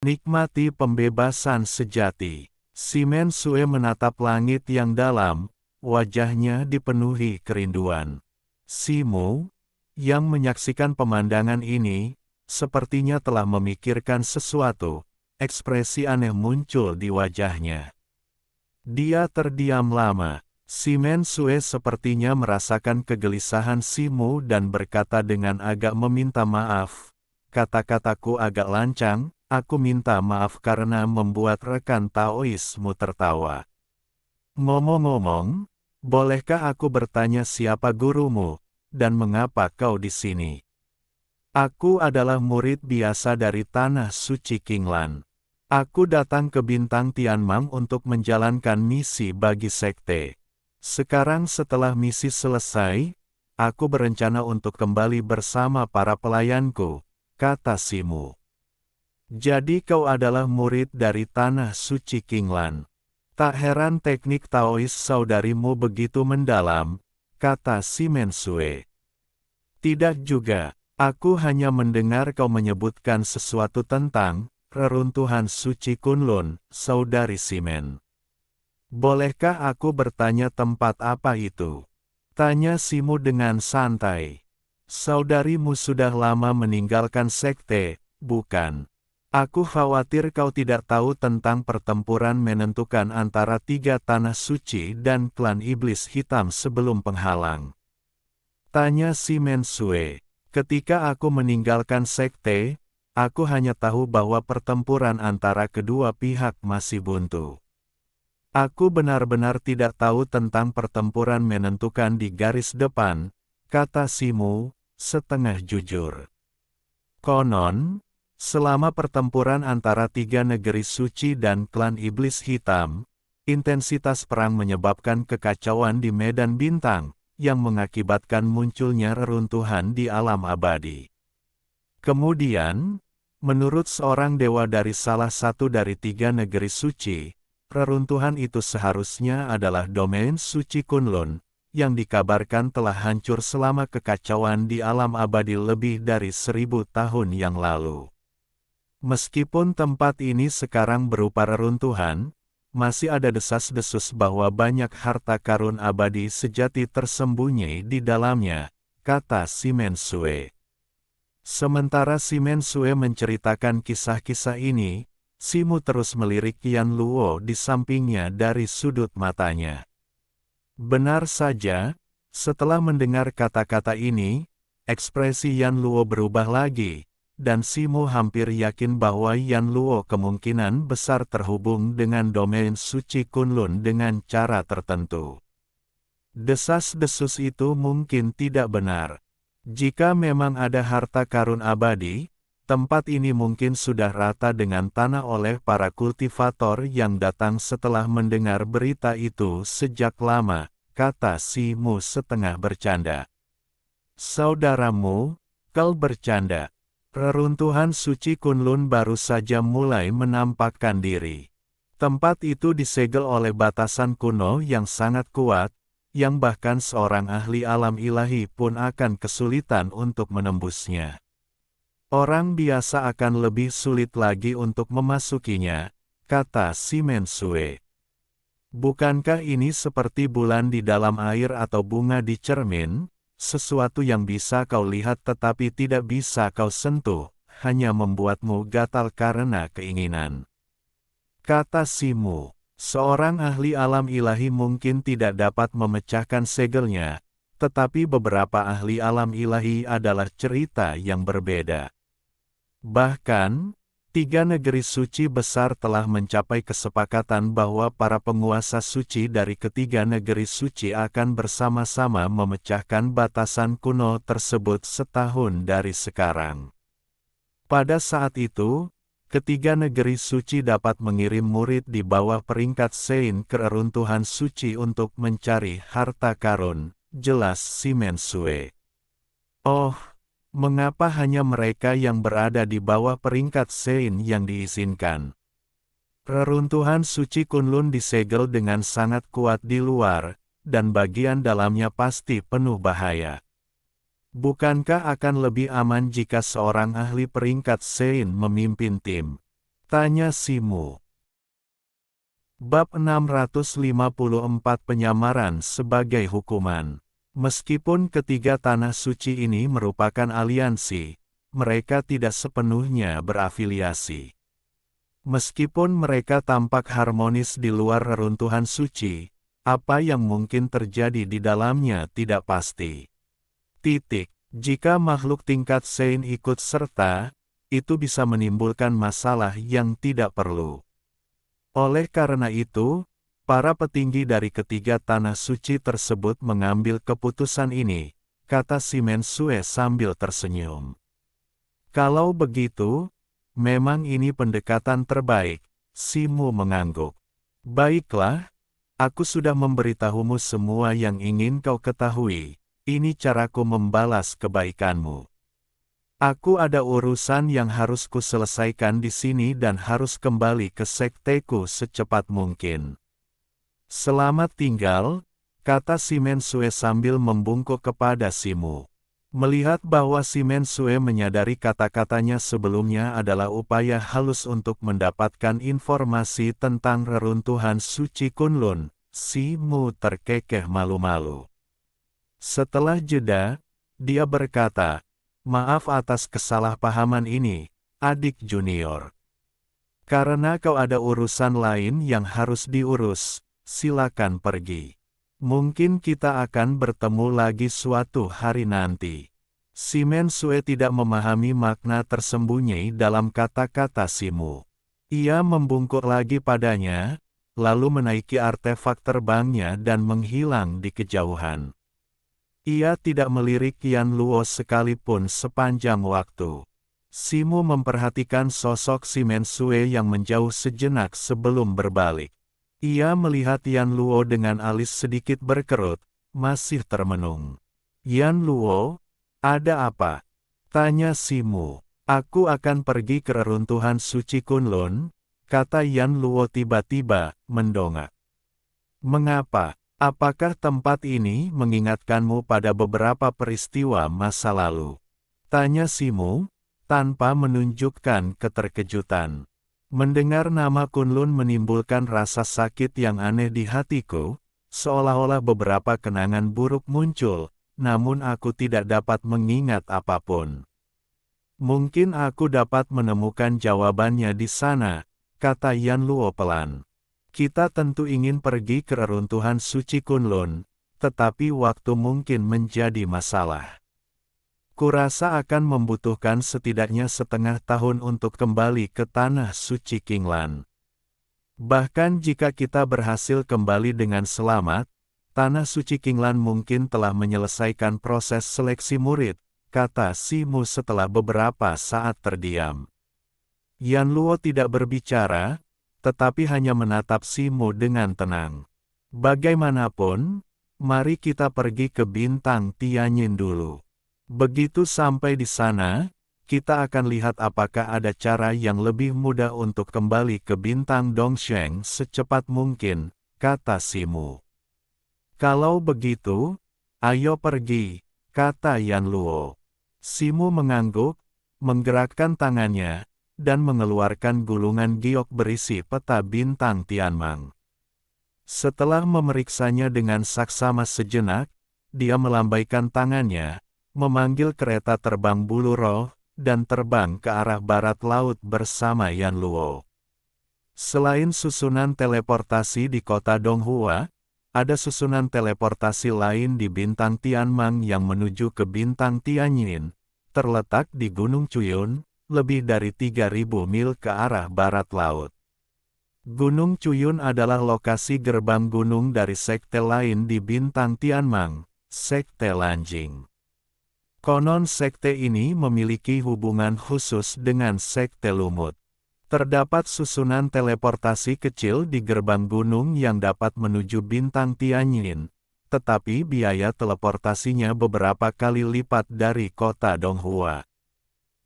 nikmati pembebasan sejati. Si Mensue menatap langit yang dalam, wajahnya dipenuhi kerinduan. Simu, yang menyaksikan pemandangan ini, sepertinya telah memikirkan sesuatu, ekspresi aneh muncul di wajahnya. Dia terdiam lama. Si Mensue sepertinya merasakan kegelisahan Simu dan berkata dengan agak meminta maaf. "Kata-kataku agak lancang. Aku minta maaf karena membuat rekan Taoismu tertawa. Ngomong-ngomong, bolehkah aku bertanya siapa gurumu, dan mengapa kau di sini?" "Aku adalah murid biasa dari Tanah Suci Qinglan. Aku datang ke Bintang Tianmang untuk menjalankan misi bagi sekte. Sekarang setelah misi selesai, aku berencana untuk kembali bersama para pelayanku," kata Simu. "Jadi kau adalah murid dari Tanah Suci Qinglan. Tak heran teknik Taois saudarimu begitu mendalam, kata si Mensue. Tidak juga, aku hanya mendengar kau menyebutkan sesuatu tentang reruntuhan suci Kunlun, saudari Simen. Bolehkah aku bertanya tempat apa itu? Tanya Simu dengan santai. Saudarimu sudah lama meninggalkan sekte, bukan? Aku khawatir kau tidak tahu tentang pertempuran menentukan antara 3 tanah suci dan klan iblis hitam sebelum penghalang. Tanya si Mensue. Ketika aku meninggalkan sekte, aku hanya tahu bahwa pertempuran antara kedua pihak masih buntu. Aku benar-benar tidak tahu tentang pertempuran menentukan di garis depan, kata Simu, setengah jujur. Konon, selama pertempuran antara 3 negeri suci dan klan iblis hitam, intensitas perang menyebabkan kekacauan di medan bintang, yang mengakibatkan munculnya reruntuhan di alam abadi. Kemudian, menurut seorang dewa dari salah satu dari 3 negeri suci, reruntuhan itu seharusnya adalah domain suci Kunlun, yang dikabarkan telah hancur selama kekacauan di alam abadi lebih dari 1000 tahun yang lalu. Meskipun tempat ini sekarang berupa reruntuhan, masih ada desas-desus bahwa banyak harta karun abadi sejati tersembunyi di dalamnya, kata si Mensue. Sementara si Mensue menceritakan kisah-kisah ini, Simu terus melirik Yan Luo di sampingnya dari sudut matanya. Benar saja, setelah mendengar kata-kata ini, ekspresi Yan Luo berubah lagi, dan Simu hampir yakin bahwa Yan Luo kemungkinan besar terhubung dengan domain suci Kunlun dengan cara tertentu. Desas-desus itu mungkin tidak benar. Jika memang ada harta karun abadi, tempat ini mungkin sudah rata dengan tanah oleh para kultivator yang datang setelah mendengar berita itu sejak lama, kata Simu setengah bercanda. Saudaramu, kau bercanda. Reruntuhan suci Kunlun baru saja mulai menampakkan diri. Tempat itu disegel oleh batasan kuno yang sangat kuat, yang bahkan seorang ahli alam ilahi pun akan kesulitan untuk menembusnya. Orang biasa akan lebih sulit lagi untuk memasukinya, kata si Mensue. Bukankah ini seperti bulan di dalam air atau bunga di cermin? Sesuatu yang bisa kau lihat tetapi tidak bisa kau sentuh, hanya membuatmu gatal karena keinginan. Kata Simu, seorang ahli alam ilahi mungkin tidak dapat memecahkan segelnya, tetapi beberapa ahli alam ilahi adalah cerita yang berbeda. Bahkan, 3 negeri suci besar telah mencapai kesepakatan bahwa para penguasa suci dari ketiga negeri suci akan bersama-sama memecahkan batasan kuno tersebut setahun dari sekarang. Pada saat itu, ketiga negeri suci dapat mengirim murid di bawah peringkat Sein ke reruntuhan suci untuk mencari harta karun, jelas si Mensue. Oh, mengapa hanya mereka yang berada di bawah peringkat Sein yang diizinkan? Reruntuhan suci Kunlun disegel dengan sangat kuat di luar, dan bagian dalamnya pasti penuh bahaya. Bukankah akan lebih aman jika seorang ahli peringkat Sein memimpin tim? Tanya Simu. Bab 654 Penyamaran sebagai hukuman. Meskipun ketiga tanah suci ini merupakan aliansi, mereka tidak sepenuhnya berafiliasi. Meskipun mereka tampak harmonis di luar reruntuhan suci, apa yang mungkin terjadi di dalamnya tidak pasti. Jika makhluk tingkat Sein ikut serta, itu bisa menimbulkan masalah yang tidak perlu. Oleh karena itu, para petinggi dari ketiga tanah suci tersebut mengambil keputusan ini, kata si Mensue sambil tersenyum. Kalau begitu, memang ini pendekatan terbaik, Simu mengangguk. Baiklah, aku sudah memberitahumu semua yang ingin kau ketahui, ini caraku membalas kebaikanmu. Aku ada urusan yang harus kuselesaikan di sini dan harus kembali ke sekteku secepat mungkin. Selamat tinggal, kata si Mensue sambil membungkuk kepada Simu. Melihat bahwa si Mensue menyadari kata-katanya sebelumnya adalah upaya halus untuk mendapatkan informasi tentang reruntuhan suci Kunlun, Simu terkekeh malu-malu. Setelah jeda, dia berkata, "Maaf atas kesalahpahaman ini, adik junior. Karena kau ada urusan lain yang harus diurus, silakan pergi. Mungkin kita akan bertemu lagi suatu hari nanti." Si Mensue tidak memahami makna tersembunyi dalam kata-kata Simu. Ia membungkuk lagi padanya, lalu menaiki artefak terbangnya dan menghilang di kejauhan. Ia tidak melirik Yan Luo sekalipun sepanjang waktu. Simu memperhatikan sosok si Mensue yang menjauh sejenak sebelum berbalik. Ia melihat Yan Luo dengan alis sedikit berkerut, masih termenung. "Yan Luo, ada apa?" tanya Simu. "Aku akan pergi ke reruntuhan suci Kunlun," kata Yan Luo tiba-tiba, mendongak. "Mengapa? Apakah tempat ini mengingatkanmu pada beberapa peristiwa masa lalu?" tanya Simu, tanpa menunjukkan keterkejutan. Mendengar nama Kunlun menimbulkan rasa sakit yang aneh di hatiku, seolah-olah beberapa kenangan buruk muncul, namun aku tidak dapat mengingat apapun. "Mungkin aku dapat menemukan jawabannya di sana," kata Yan Luo pelan. "Kita tentu ingin pergi ke reruntuhan suci Kunlun, tetapi waktu mungkin menjadi masalah. Kurasa akan membutuhkan setidaknya setengah tahun untuk kembali ke tanah suci Qinglan. Bahkan jika kita berhasil kembali dengan selamat, tanah suci Qinglan mungkin telah menyelesaikan proses seleksi murid," kata Simu setelah beberapa saat terdiam. Yan Luo tidak berbicara, tetapi hanya menatap Simu dengan tenang. "Bagaimanapun, mari kita pergi ke Bintang Tianyin dulu. Begitu sampai di sana, kita akan lihat apakah ada cara yang lebih mudah untuk kembali ke Bintang Dongsheng secepat mungkin," kata Simu. "Kalau begitu, ayo pergi," kata Yan Luo. Simu mengangguk, menggerakkan tangannya, dan mengeluarkan gulungan giok berisi peta bintang Tianmang. Setelah memeriksanya dengan saksama sejenak, dia melambaikan tangannya, memanggil kereta terbang bulu roh, dan terbang ke arah barat laut bersama Yan Luo. Selain susunan teleportasi di kota Donghua, ada susunan teleportasi lain di Bintang Tianmang yang menuju ke Bintang Tianyin, terletak di Gunung Cuyun, lebih dari 3.000 mil ke arah barat laut. Gunung Cuyun adalah lokasi gerbang gunung dari sekte lain di Bintang Tianmang, Sekte Lanjing. Konon sekte ini memiliki hubungan khusus dengan Sekte Lumut. Terdapat susunan teleportasi kecil di gerbang gunung yang dapat menuju Bintang Tianyin, tetapi biaya teleportasinya beberapa kali lipat dari kota Donghua.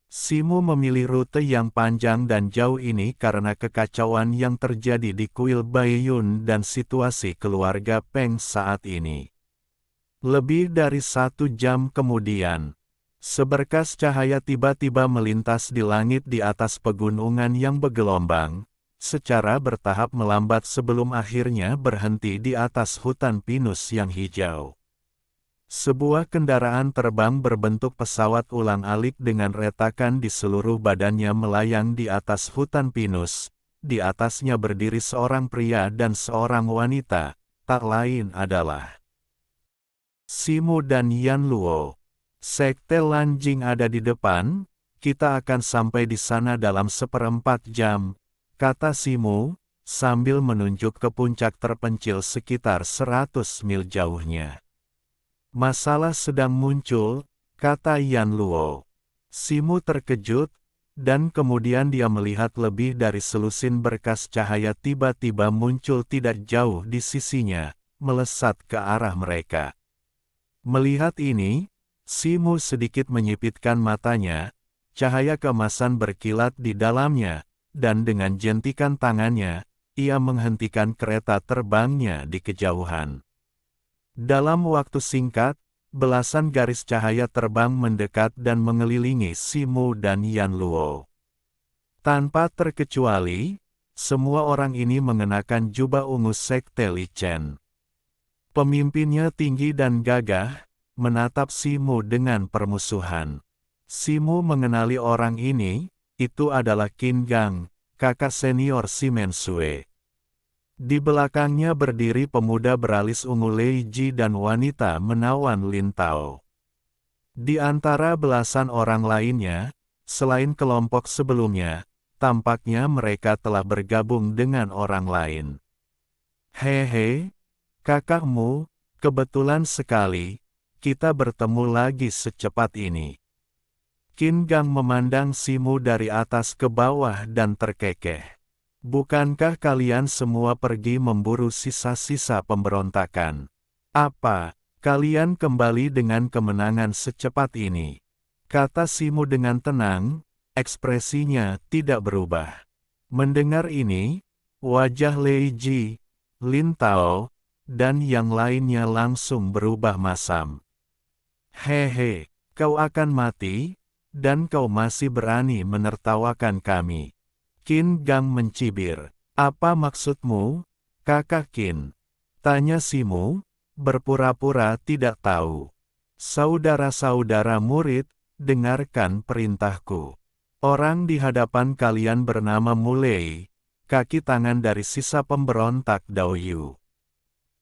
Simu memilih rute yang panjang dan jauh ini karena kekacauan yang terjadi di kuil Baiyun dan situasi keluarga Peng saat ini. Lebih dari 1 jam kemudian, seberkas cahaya tiba-tiba melintas di langit di atas pegunungan yang bergelombang, secara bertahap melambat sebelum akhirnya berhenti di atas hutan pinus yang hijau. Sebuah kendaraan terbang berbentuk pesawat ulang-alik dengan retakan di seluruh badannya melayang di atas hutan pinus. Di atasnya berdiri seorang pria dan seorang wanita, tak lain adalah Simu dan Yan Luo. "Sekte Lanjing ada di depan, kita akan sampai di sana dalam 1/4 jam," kata Simu, sambil menunjuk ke puncak terpencil sekitar 100 mil jauhnya. "Masalah sedang muncul," kata Yan Luo. Simu terkejut, dan kemudian dia melihat lebih dari selusin berkas cahaya tiba-tiba muncul tidak jauh di sisinya, melesat ke arah mereka. Melihat ini, Simu sedikit menyipitkan matanya, cahaya keemasan berkilat di dalamnya, dan dengan jentikan tangannya, ia menghentikan kereta terbangnya di kejauhan. Dalam waktu singkat, belasan garis cahaya terbang mendekat dan mengelilingi Simu dan Yan Luo. Tanpa terkecuali, semua orang ini mengenakan jubah ungu Sekte Li Chen. Pemimpinnya tinggi dan gagah, menatap Simu dengan permusuhan. Simu mengenali orang ini, itu adalah Qin Gang, kakak senior Si Mensue. Di belakangnya berdiri pemuda beralis ungu Lei Ji dan wanita menawan Lin Tao. Di antara belasan orang lainnya, selain kelompok sebelumnya, tampaknya mereka telah bergabung dengan orang lain. Hehe, kakakmu, kebetulan sekali, kita bertemu lagi secepat ini. Qin Gang memandang Simu dari atas ke bawah dan terkekeh. Bukankah kalian semua pergi memburu sisa-sisa pemberontakan? Apa, kalian kembali dengan kemenangan secepat ini? Kata Simu dengan tenang, ekspresinya tidak berubah. Mendengar ini, wajah Lei Ji, Lin Tao, dan yang lainnya langsung berubah masam. Hehe, kau akan mati, dan kau masih berani menertawakan kami. Qin Gang mencibir. Apa maksudmu, kakak Qin? Tanya Simu, berpura-pura tidak tahu. Saudara-saudara murid, dengarkan perintahku. Orang di hadapan kalian bernama Mulei, kaki tangan dari sisa pemberontak Dao Yu.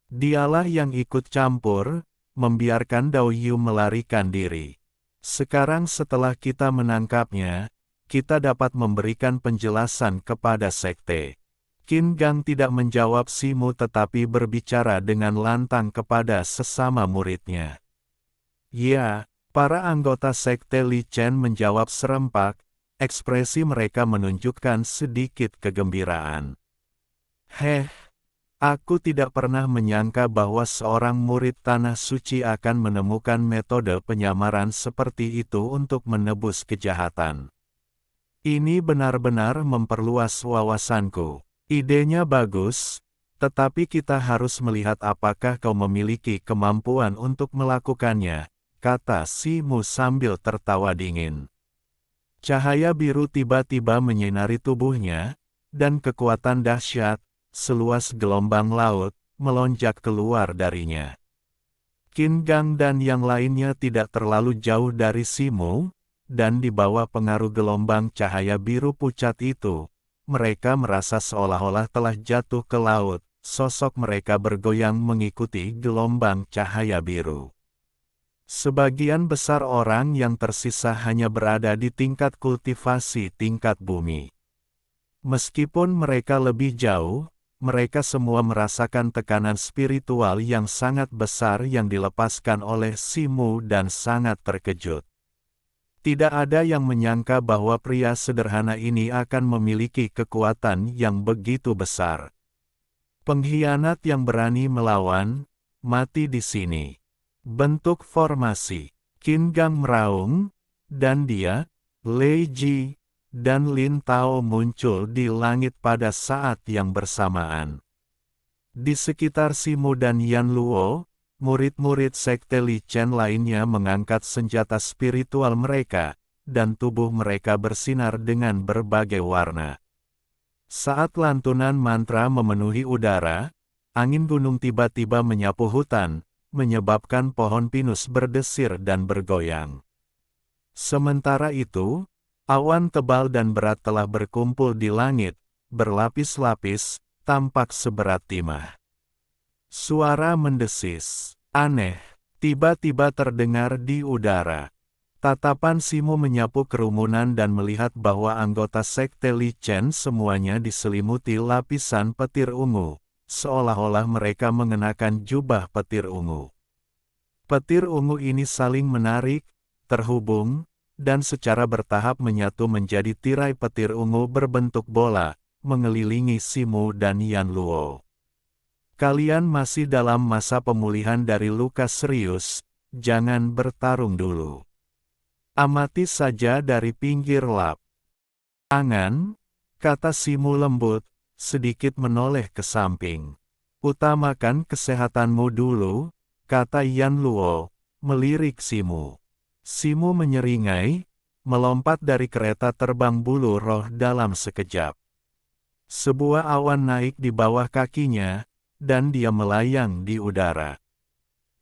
Dialah yang ikut campur, membiarkan Dao Yu melarikan diri. Sekarang setelah kita menangkapnya, kita dapat memberikan penjelasan kepada sekte. Qin Gang tidak menjawab Simu tetapi berbicara dengan lantang kepada sesama muridnya. Ya, para anggota sekte Li Chen menjawab serempak, ekspresi mereka menunjukkan sedikit kegembiraan. Aku tidak pernah menyangka bahwa seorang murid Tanah Suci akan menemukan metode penyamaran seperti itu untuk menebus kejahatan. Ini benar-benar memperluas wawasanku. Idenya bagus, tetapi kita harus melihat apakah kau memiliki kemampuan untuk melakukannya, kata Simu sambil tertawa dingin. Cahaya biru tiba-tiba menyinari tubuhnya, dan kekuatan dahsyat, seluas gelombang laut, melonjak keluar darinya. Qin Gang dan yang lainnya tidak terlalu jauh dari Simu, dan di bawah pengaruh gelombang cahaya biru pucat itu, mereka merasa seolah-olah telah jatuh ke laut, sosok mereka bergoyang mengikuti gelombang cahaya biru. Sebagian besar orang yang tersisa hanya berada di tingkat kultivasi tingkat bumi. Meskipun mereka lebih jauh, mereka semua merasakan tekanan spiritual yang sangat besar yang dilepaskan oleh Simu dan sangat terkejut. Tidak ada yang menyangka bahwa pria sederhana ini akan memiliki kekuatan yang begitu besar. Pengkhianat yang berani melawan, mati di sini. Bentuk formasi, Qin Gang meraung, dan dia, Lei Ji, dan Lin Tao muncul di langit pada saat yang bersamaan. Di sekitar Simu dan Yan Luo, murid-murid sekte Li Chen lainnya mengangkat senjata spiritual mereka, dan tubuh mereka bersinar dengan berbagai warna. Saat lantunan mantra memenuhi udara, angin gunung tiba-tiba menyapu hutan, menyebabkan pohon pinus berdesir dan bergoyang. Sementara itu, awan tebal dan berat telah berkumpul di langit, berlapis-lapis, tampak seberat timah. Suara mendesis, aneh, tiba-tiba terdengar di udara. Tatapan Simu menyapu kerumunan dan melihat bahwa anggota sekte Li Chen semuanya diselimuti lapisan petir ungu, seolah-olah mereka mengenakan jubah petir ungu. Petir ungu ini saling menarik, terhubung, dan secara bertahap menyatu menjadi tirai petir ungu berbentuk bola, mengelilingi Simu dan Yan Luo. Kalian masih dalam masa pemulihan dari luka serius, jangan bertarung dulu. Amati saja dari pinggir lap. Angan, kata Simu lembut, sedikit menoleh ke samping. Utamakan kesehatanmu dulu, kata Yan Luo, melirik Simu. Simu menyeringai, melompat dari kereta terbang bulu roh dalam sekejap. Sebuah awan naik di bawah kakinya, dan dia melayang di udara.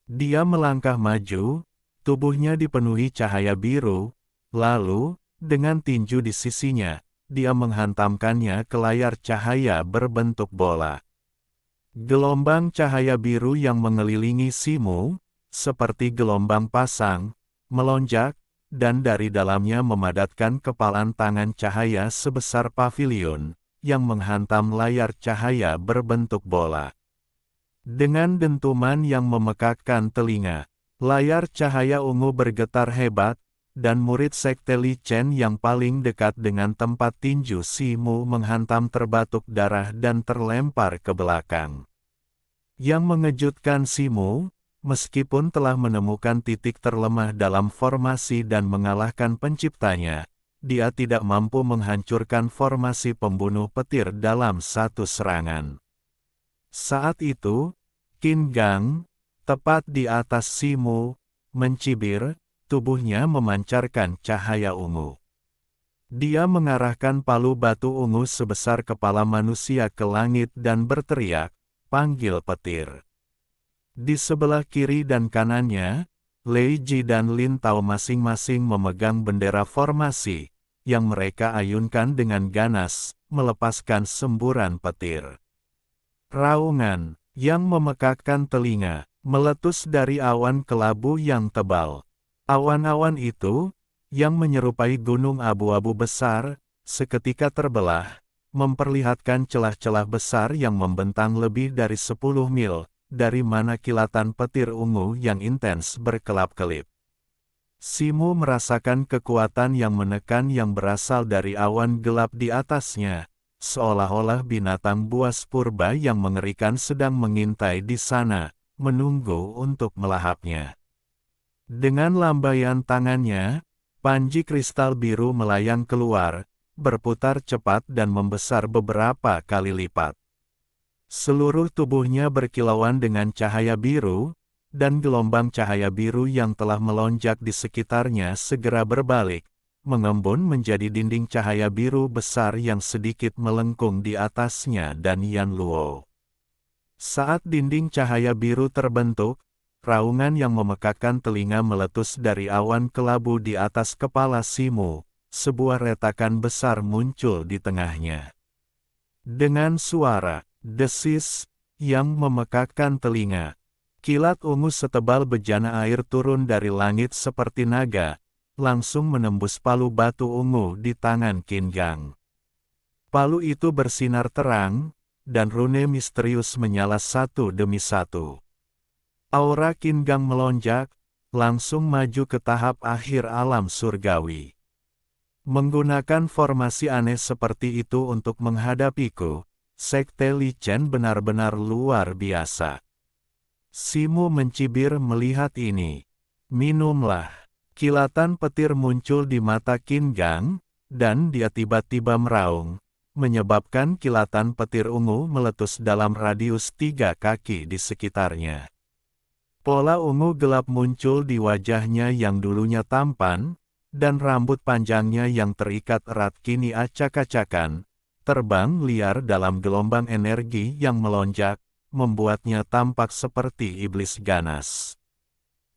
Dia melangkah maju, tubuhnya dipenuhi cahaya biru, lalu, dengan tinju di sisinya, dia menghantamkannya ke layar cahaya berbentuk bola. Gelombang cahaya biru yang mengelilingi Simu, seperti gelombang pasang, melonjak, dan dari dalamnya memadatkan kepalan tangan cahaya sebesar pavilion, yang menghantam layar cahaya berbentuk bola. Dengan dentuman yang memekakkan telinga, layar cahaya ungu bergetar hebat, dan murid sekte Li Chen yang paling dekat dengan tempat tinju Simu menghantam terbatuk darah dan terlempar ke belakang. Yang mengejutkan Simu, meskipun telah menemukan titik terlemah dalam formasi dan mengalahkan penciptanya, dia tidak mampu menghancurkan formasi pembunuh petir dalam satu serangan. Saat itu, Qin Gang, tepat di atas Simu, mencibir, tubuhnya memancarkan cahaya ungu. Dia mengarahkan palu batu ungu sebesar kepala manusia ke langit dan berteriak, "Panggil petir." Di sebelah kiri dan kanannya, Lei Ji dan Lin Tao masing-masing memegang bendera formasi, yang mereka ayunkan dengan ganas, melepaskan semburan petir. Raungan, yang memekakkan telinga, meletus dari awan kelabu yang tebal. Awan-awan itu, yang menyerupai gunung abu-abu besar, seketika terbelah, memperlihatkan celah-celah besar yang membentang lebih dari 10 mil, dari mana kilatan petir ungu yang intens berkelap-kelip. Simu merasakan kekuatan yang menekan yang berasal dari awan gelap di atasnya, seolah-olah binatang buas purba yang mengerikan sedang mengintai di sana, menunggu untuk melahapnya. Dengan lambaian tangannya, panji kristal biru melayang keluar, berputar cepat dan membesar beberapa kali lipat. Seluruh tubuhnya berkilauan dengan cahaya biru, dan gelombang cahaya biru yang telah melonjak di sekitarnya segera berbalik, mengembun menjadi dinding cahaya biru besar yang sedikit melengkung di atasnya dan Yan Luo. Saat dinding cahaya biru terbentuk, raungan yang memekakkan telinga meletus dari awan kelabu di atas kepala Simu, sebuah retakan besar muncul di tengahnya. Dengan suara desis yang memekakkan telinga, kilat ungu setebal bejana air turun dari langit seperti naga, langsung menembus palu batu ungu di tangan Qin Gang. Palu itu bersinar terang, dan rune misterius menyala satu demi satu. Aura Qin Gang melonjak, langsung maju ke tahap akhir alam surgawi. Menggunakan formasi aneh seperti itu untuk menghadapiku, sekte Li Chen benar-benar luar biasa. Simu mencibir melihat ini. Minumlah. Kilatan petir muncul di mata Qin Gang, dan dia tiba-tiba meraung, menyebabkan kilatan petir ungu meletus dalam radius 3 kaki di sekitarnya. Pola ungu gelap muncul di wajahnya yang dulunya tampan, dan rambut panjangnya yang terikat erat kini acak-acakan, terbang liar dalam gelombang energi yang melonjak, membuatnya tampak seperti iblis ganas.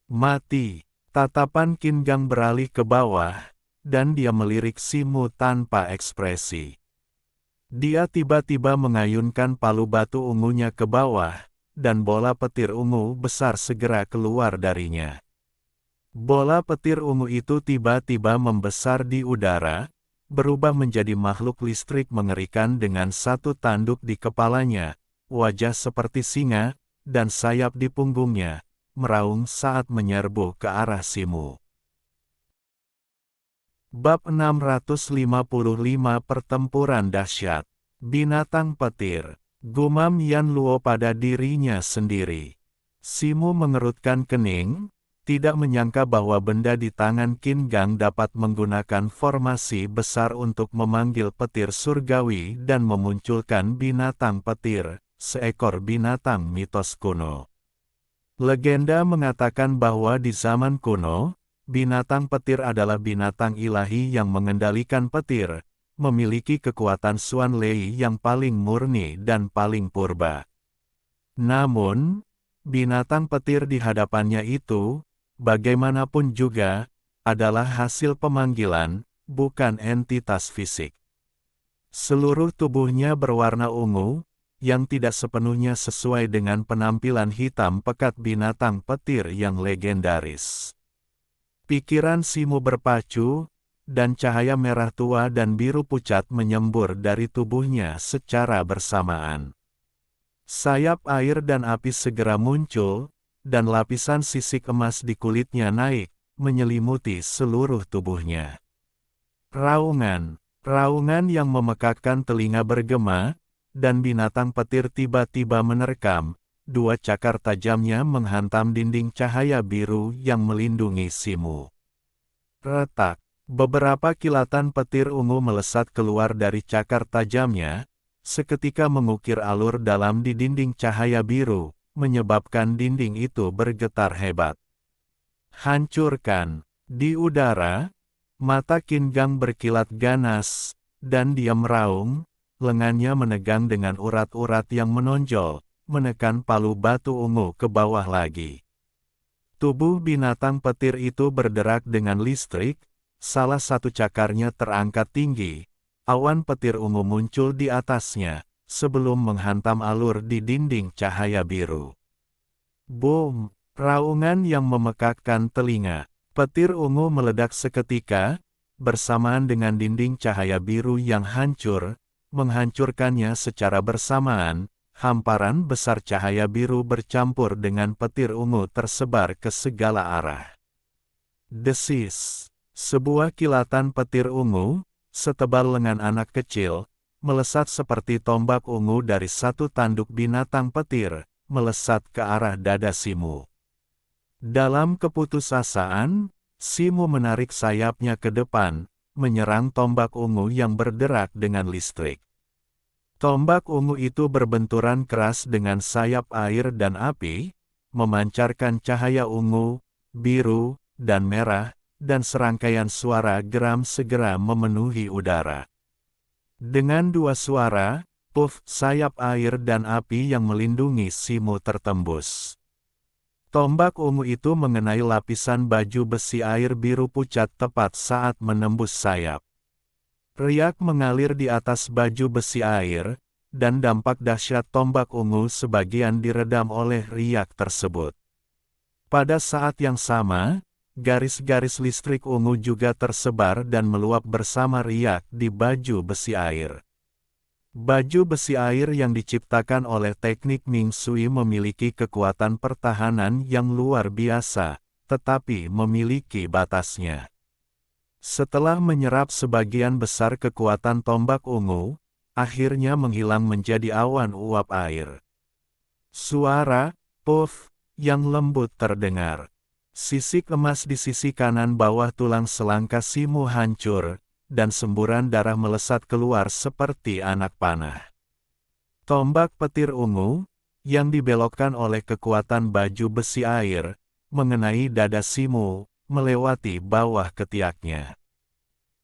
Mati. Tatapan Qin Gang beralih ke bawah, dan dia melirik Simu tanpa ekspresi. Dia tiba-tiba mengayunkan palu batu ungunya ke bawah, dan bola petir ungu besar segera keluar darinya. Bola petir ungu itu tiba-tiba membesar di udara, berubah menjadi makhluk listrik mengerikan dengan satu tanduk di kepalanya, wajah seperti singa, dan sayap di punggungnya, meraung saat menyerbu ke arah Simu. Bab 655 Pertempuran Dahsyat. Binatang petir. Gumam Yan Luo pada dirinya sendiri. Simu mengerutkan kening, tidak menyangka bahwa benda di tangan Qin Gang dapat menggunakan formasi besar untuk memanggil petir surgawi dan memunculkan binatang petir, seekor binatang mitos kuno. Legenda mengatakan bahwa di zaman kuno, binatang petir adalah binatang ilahi yang mengendalikan petir, memiliki kekuatan Xuan Lei yang paling murni dan paling purba. Namun, binatang petir di hadapannya itu, bagaimanapun juga, adalah hasil pemanggilan, bukan entitas fisik. Seluruh tubuhnya berwarna ungu, yang tidak sepenuhnya sesuai dengan penampilan hitam pekat binatang petir yang legendaris. Pikiran Simu berpacu, dan cahaya merah tua dan biru pucat menyembur dari tubuhnya secara bersamaan. Sayap air dan api segera muncul, dan lapisan sisik emas di kulitnya naik, menyelimuti seluruh tubuhnya. Raungan yang memekakkan telinga bergema, dan binatang petir tiba-tiba menerkam, dua cakar tajamnya menghantam dinding cahaya biru yang melindungi Simu. Retak, beberapa kilatan petir ungu melesat keluar dari cakar tajamnya, seketika mengukir alur dalam di dinding cahaya biru, menyebabkan dinding itu bergetar hebat. Hancurkan, di udara, mata Qin Gang berkilat ganas, dan dia meraung, lengannya menegang dengan urat-urat yang menonjol, menekan palu batu ungu ke bawah lagi. Tubuh binatang petir itu berderak dengan listrik, salah satu cakarnya terangkat tinggi, awan petir ungu muncul di atasnya, sebelum menghantam alur di dinding cahaya biru. Boom! Raungan yang memekakkan telinga. Petir ungu meledak seketika, bersamaan dengan dinding cahaya biru yang hancur, menghancurkannya secara bersamaan, hamparan besar cahaya biru bercampur dengan petir ungu tersebar ke segala arah. Desis. Sebuah kilatan petir ungu, setebal lengan anak kecil, melesat seperti tombak ungu dari satu tanduk binatang petir, melesat ke arah dada Simu. Dalam keputusasaan, Simu menarik sayapnya ke depan, menyerang tombak ungu yang berderak dengan listrik. Tombak ungu itu berbenturan keras dengan sayap air dan api, memancarkan cahaya ungu, biru, dan merah, dan serangkaian suara geram segera memenuhi udara. Dengan dua suara, puff, sayap air dan api yang melindungi Simu tertembus. Tombak ungu itu mengenai lapisan baju besi air biru pucat tepat saat menembus sayap. Riak mengalir di atas baju besi air, dan dampak dahsyat tombak ungu sebagian diredam oleh riak tersebut. Pada saat yang sama, garis-garis listrik ungu juga tersebar dan meluap bersama riak di baju besi air. Baju besi air yang diciptakan oleh teknik Ming Sui memiliki kekuatan pertahanan yang luar biasa, tetapi memiliki batasnya. Setelah menyerap sebagian besar kekuatan tombak ungu, akhirnya menghilang menjadi awan uap air. Suara, puff, yang lembut terdengar. Sisik emas di sisi kanan bawah tulang selangka Simu hancur, dan semburan darah melesat keluar seperti anak panah. Tombak petir ungu, yang dibelokkan oleh kekuatan baju besi air, mengenai dada Simu, melewati bawah ketiaknya.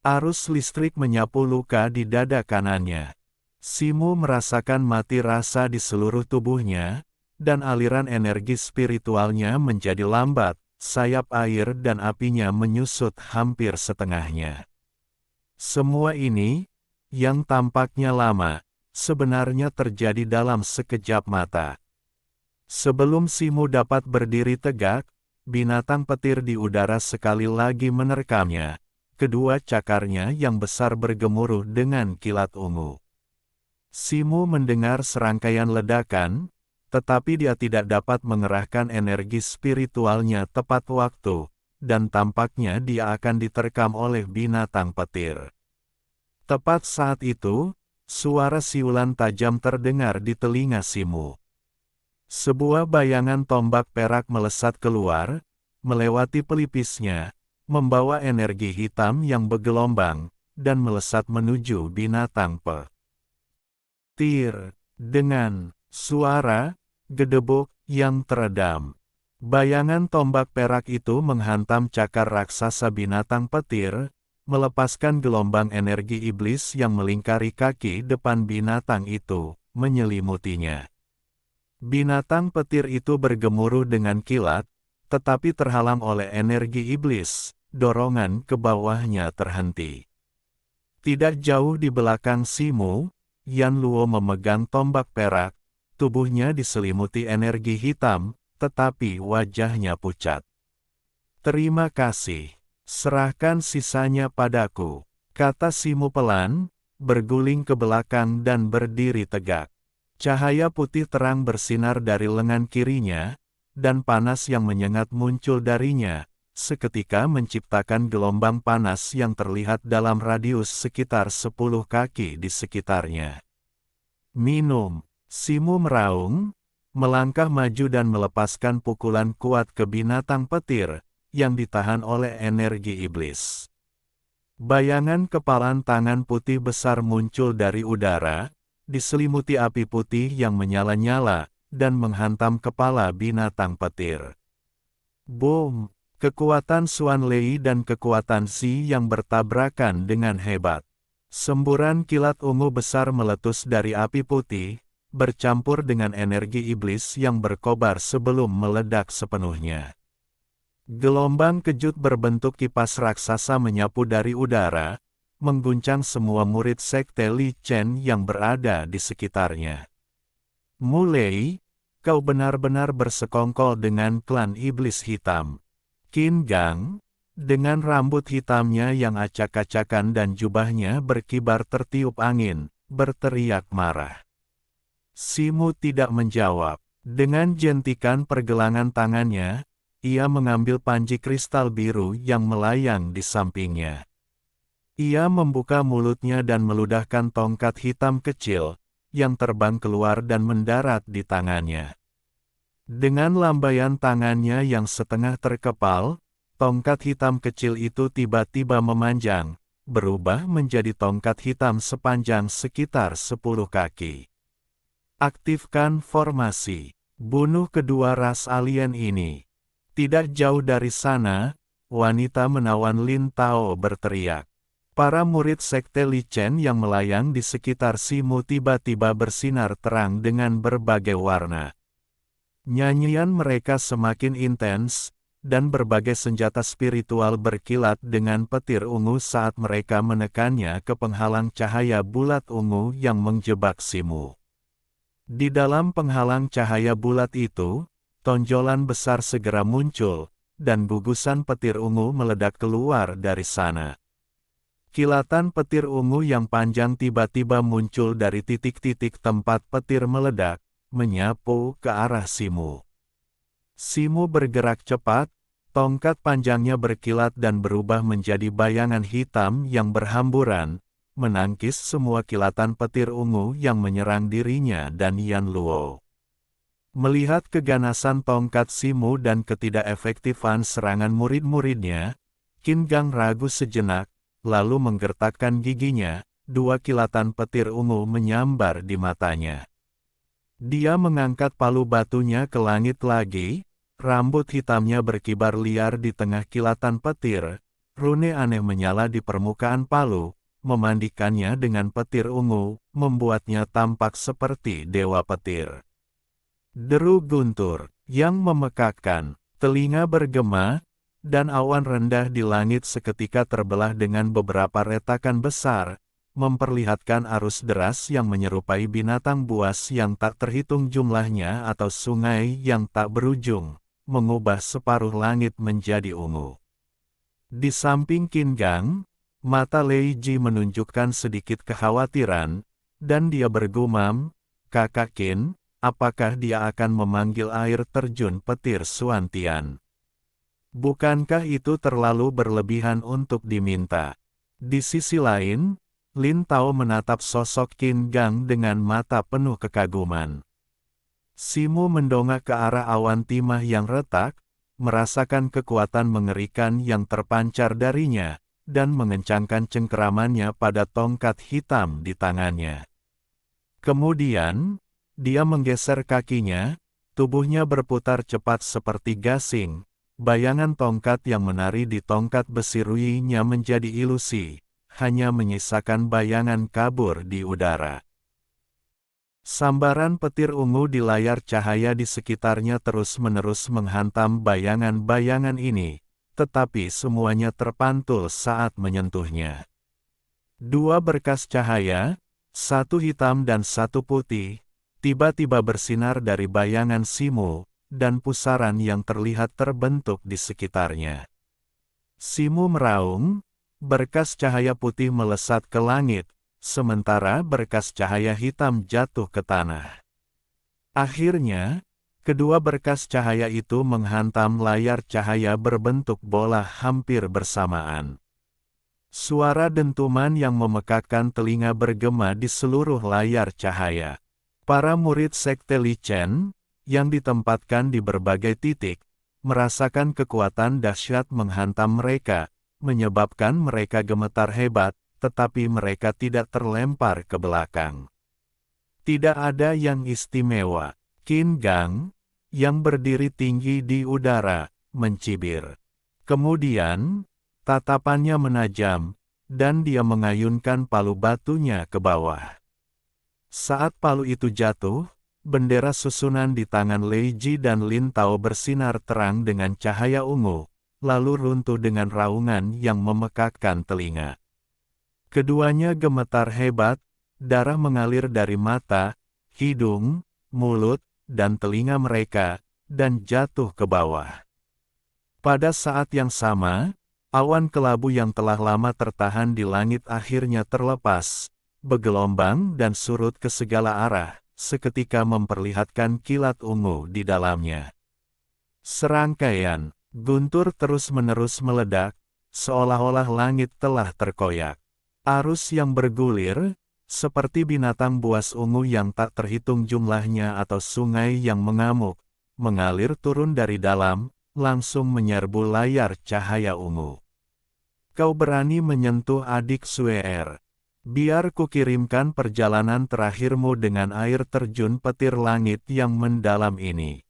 Arus listrik menyapu luka di dada kanannya. Simu merasakan mati rasa di seluruh tubuhnya, dan aliran energi spiritualnya menjadi lambat, sayap air dan apinya menyusut hampir setengahnya. Semua ini, yang tampaknya lama, sebenarnya terjadi dalam sekejap mata. Sebelum Simu dapat berdiri tegak, binatang petir di udara sekali lagi menerkamnya, kedua cakarnya yang besar bergemuruh dengan kilat ungu. Simu mendengar serangkaian ledakan, tetapi dia tidak dapat mengerahkan energi spiritualnya tepat waktu, dan tampaknya dia akan diterkam oleh binatang petir. Tepat saat itu, suara siulan tajam terdengar di telinga Simu. Sebuah bayangan tombak perak melesat keluar, melewati pelipisnya, membawa energi hitam yang bergelombang, dan melesat menuju binatang petir. Dengan suara gedebuk yang teredam, Bayangan tombak perak itu menghantam cakar raksasa binatang petir, melepaskan gelombang energi iblis yang melingkari kaki depan binatang itu, menyelimutinya. Binatang petir itu bergemuruh dengan kilat, tetapi terhalang oleh energi iblis, dorongan ke bawahnya terhenti. Tidak jauh di belakang Simu, Yan Luo memegang tombak perak, tubuhnya diselimuti energi hitam, tetapi wajahnya pucat. "Terima kasih. Serahkan sisanya padaku," kata Simu pelan, berguling ke belakang dan berdiri tegak. Cahaya putih terang bersinar dari lengan kirinya, dan panas yang menyengat muncul darinya, seketika menciptakan gelombang panas yang terlihat dalam radius sekitar 10 kaki di sekitarnya. "Minum," Simu meraung, melangkah maju dan melepaskan pukulan kuat ke binatang petir, yang ditahan oleh energi iblis. Bayangan kepalan tangan putih besar muncul dari udara, diselimuti api putih yang menyala-nyala, dan menghantam kepala binatang petir. Boom! Kekuatan Xuan Lei dan kekuatan Xi yang bertabrakan dengan hebat. Semburan kilat ungu besar meletus dari api putih, bercampur dengan energi iblis yang berkobar sebelum meledak sepenuhnya. Gelombang kejut berbentuk kipas raksasa menyapu dari udara, mengguncang semua murid sekte Li Chen yang berada di sekitarnya. "Mulai, kau benar-benar bersekongkol dengan klan iblis hitam." Qin Gang, dengan rambut hitamnya yang acak-acakan dan jubahnya berkibar tertiup angin, berteriak marah. Simu tidak menjawab. Dengan jentikan pergelangan tangannya, ia mengambil panji kristal biru yang melayang di sampingnya. Ia membuka mulutnya dan meludahkan tongkat hitam kecil, yang terbang keluar dan mendarat di tangannya. Dengan lambaian tangannya yang setengah terkepal, tongkat hitam kecil itu tiba-tiba memanjang, berubah menjadi tongkat hitam sepanjang sekitar 10 kaki. Aktifkan formasi. Bunuh kedua ras alien ini. Tidak jauh dari sana, wanita menawan Lin Tao berteriak. Para murid sekte Li Chen yang melayang di sekitar Simu tiba-tiba bersinar terang dengan berbagai warna. Nyanyian mereka semakin intens, dan berbagai senjata spiritual berkilat dengan petir ungu saat mereka menekannya ke penghalang cahaya bulat ungu yang menjebak Simu. Di dalam penghalang cahaya bulat itu, tonjolan besar segera muncul, dan gugusan petir ungu meledak keluar dari sana. Kilatan petir ungu yang panjang tiba-tiba muncul dari titik-titik tempat petir meledak, menyapu ke arah Simu. Simu bergerak cepat, tongkat panjangnya berkilat dan berubah menjadi bayangan hitam yang berhamburan, menangkis semua kilatan petir ungu yang menyerang dirinya dan Yan Luo. Melihat keganasan tongkat Simu dan ketidakefektifan serangan murid-muridnya, Qin Gang ragu sejenak, lalu menggertakkan giginya, dua kilatan petir ungu menyambar di matanya. Dia mengangkat palu batunya ke langit lagi, rambut hitamnya berkibar liar di tengah kilatan petir, rune aneh menyala di permukaan palu, memandikannya dengan petir ungu, membuatnya tampak seperti dewa petir. Deru guntur, yang memekakkan, telinga bergema, dan awan rendah di langit seketika terbelah dengan beberapa retakan besar, memperlihatkan arus deras yang menyerupai binatang buas yang tak terhitung jumlahnya atau sungai yang tak berujung, mengubah separuh langit menjadi ungu. Di samping Qin Gang, mata Lei Ji menunjukkan sedikit kekhawatiran, dan dia bergumam, "Kakak Qin, apakah dia akan memanggil air terjun petir Xuantian? Bukankah itu terlalu berlebihan untuk diminta?" Di sisi lain, Lin Tao menatap sosok Qin Gang dengan mata penuh kekaguman. Simu mendongak ke arah awan timah yang retak, merasakan kekuatan mengerikan yang terpancar darinya, dan mengencangkan cengkeramannya pada tongkat hitam di tangannya. Kemudian, dia menggeser kakinya, Tubuhnya berputar cepat seperti gasing. Bayangan tongkat yang menari di tongkat besi ruyinya menjadi ilusi, hanya menyisakan bayangan kabur di udara. Sambaran petir ungu di layar cahaya di sekitarnya terus-menerus menghantam bayangan-bayangan ini, tetapi semuanya terpantul saat menyentuhnya. Dua berkas cahaya, satu hitam dan satu putih, tiba-tiba bersinar dari bayangan Simu, dan pusaran yang terlihat terbentuk di sekitarnya. Simu meraung, berkas cahaya putih melesat ke langit, sementara berkas cahaya hitam jatuh ke tanah. Akhirnya, kedua berkas cahaya itu menghantam layar cahaya berbentuk bola hampir bersamaan. Suara dentuman yang memekakkan telinga bergema di seluruh layar cahaya. Para murid Sekte Li Chen, yang ditempatkan di berbagai titik, merasakan kekuatan dahsyat menghantam mereka, menyebabkan mereka gemetar hebat, tetapi mereka tidak terlempar ke belakang. Tidak ada yang istimewa. Qin Gang, yang berdiri tinggi di udara, mencibir. Kemudian, tatapannya menajam, dan dia mengayunkan palu batunya ke bawah. Saat palu itu jatuh, bendera susunan di tangan Lei Ji dan Lin Tao bersinar terang dengan cahaya ungu, lalu runtuh dengan raungan yang memekakkan telinga. Keduanya gemetar hebat, darah mengalir dari mata, hidung, mulut, dan telinga mereka, dan jatuh ke bawah. Pada saat yang sama, awan kelabu yang telah lama tertahan di langit akhirnya terlepas, bergelombang dan surut ke segala arah, seketika memperlihatkan kilat ungu di dalamnya. Serangkaian guntur terus-menerus meledak, seolah-olah langit telah terkoyak. Arus yang bergulir, seperti binatang buas ungu yang tak terhitung jumlahnya atau sungai yang mengamuk, mengalir turun dari dalam, langsung menyerbu layar cahaya ungu. Kau berani menyentuh adik Suer. Biar kukirimkan perjalanan terakhirmu dengan air terjun petir langit yang mendalam ini.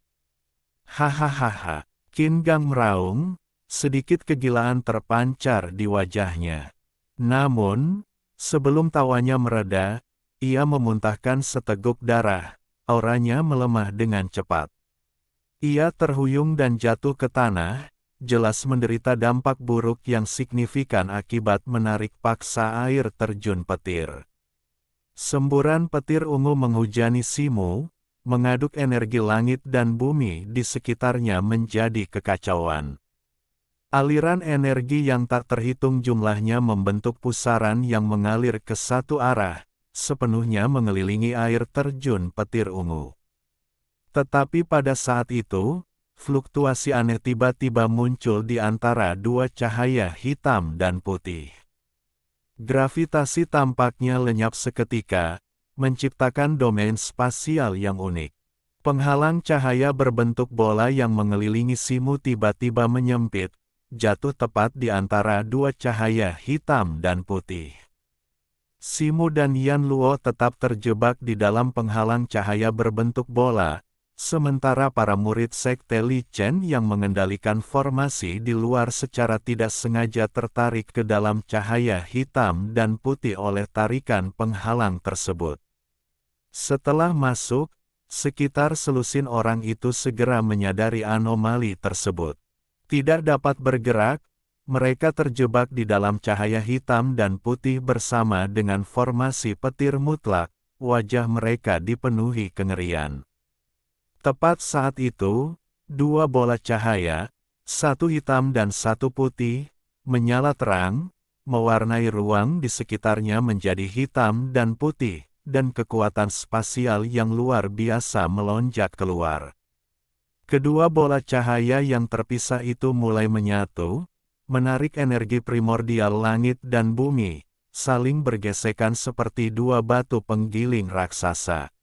Hahaha, Qin Gang meraung, sedikit kegilaan terpancar di wajahnya. Namun, sebelum tawanya mereda, ia memuntahkan seteguk darah, auranya melemah dengan cepat. Ia terhuyung dan jatuh ke tanah, jelas menderita dampak buruk yang signifikan akibat menarik paksa air terjun petir. Semburan petir ungu menghujani Simu, mengaduk energi langit dan bumi di sekitarnya menjadi kekacauan. Aliran energi yang tak terhitung jumlahnya membentuk pusaran yang mengalir ke satu arah, sepenuhnya mengelilingi air terjun petir ungu. Tetapi pada saat itu, fluktuasi aneh tiba-tiba muncul di antara dua cahaya hitam dan putih. Gravitasi tampaknya lenyap seketika, menciptakan domain spasial yang unik. Penghalang cahaya berbentuk bola yang mengelilingi Simu tiba-tiba menyempit, jatuh tepat di antara dua cahaya hitam dan putih. Simu dan Yan Luo tetap terjebak di dalam penghalang cahaya berbentuk bola, sementara para murid Sekte Li Chen yang mengendalikan formasi di luar secara tidak sengaja tertarik ke dalam cahaya hitam dan putih oleh tarikan penghalang tersebut. Setelah masuk, sekitar selusin orang itu segera menyadari anomali tersebut. Tidak dapat bergerak, mereka terjebak di dalam cahaya hitam dan putih bersama dengan formasi petir mutlak, wajah mereka dipenuhi kengerian. Tepat saat itu, dua bola cahaya, satu hitam dan satu putih, menyala terang, mewarnai ruang di sekitarnya menjadi hitam dan putih, dan kekuatan spasial yang luar biasa melonjak keluar. Kedua bola cahaya yang terpisah itu mulai menyatu, menarik energi primordial langit dan bumi, saling bergesekan seperti dua batu penggiling raksasa.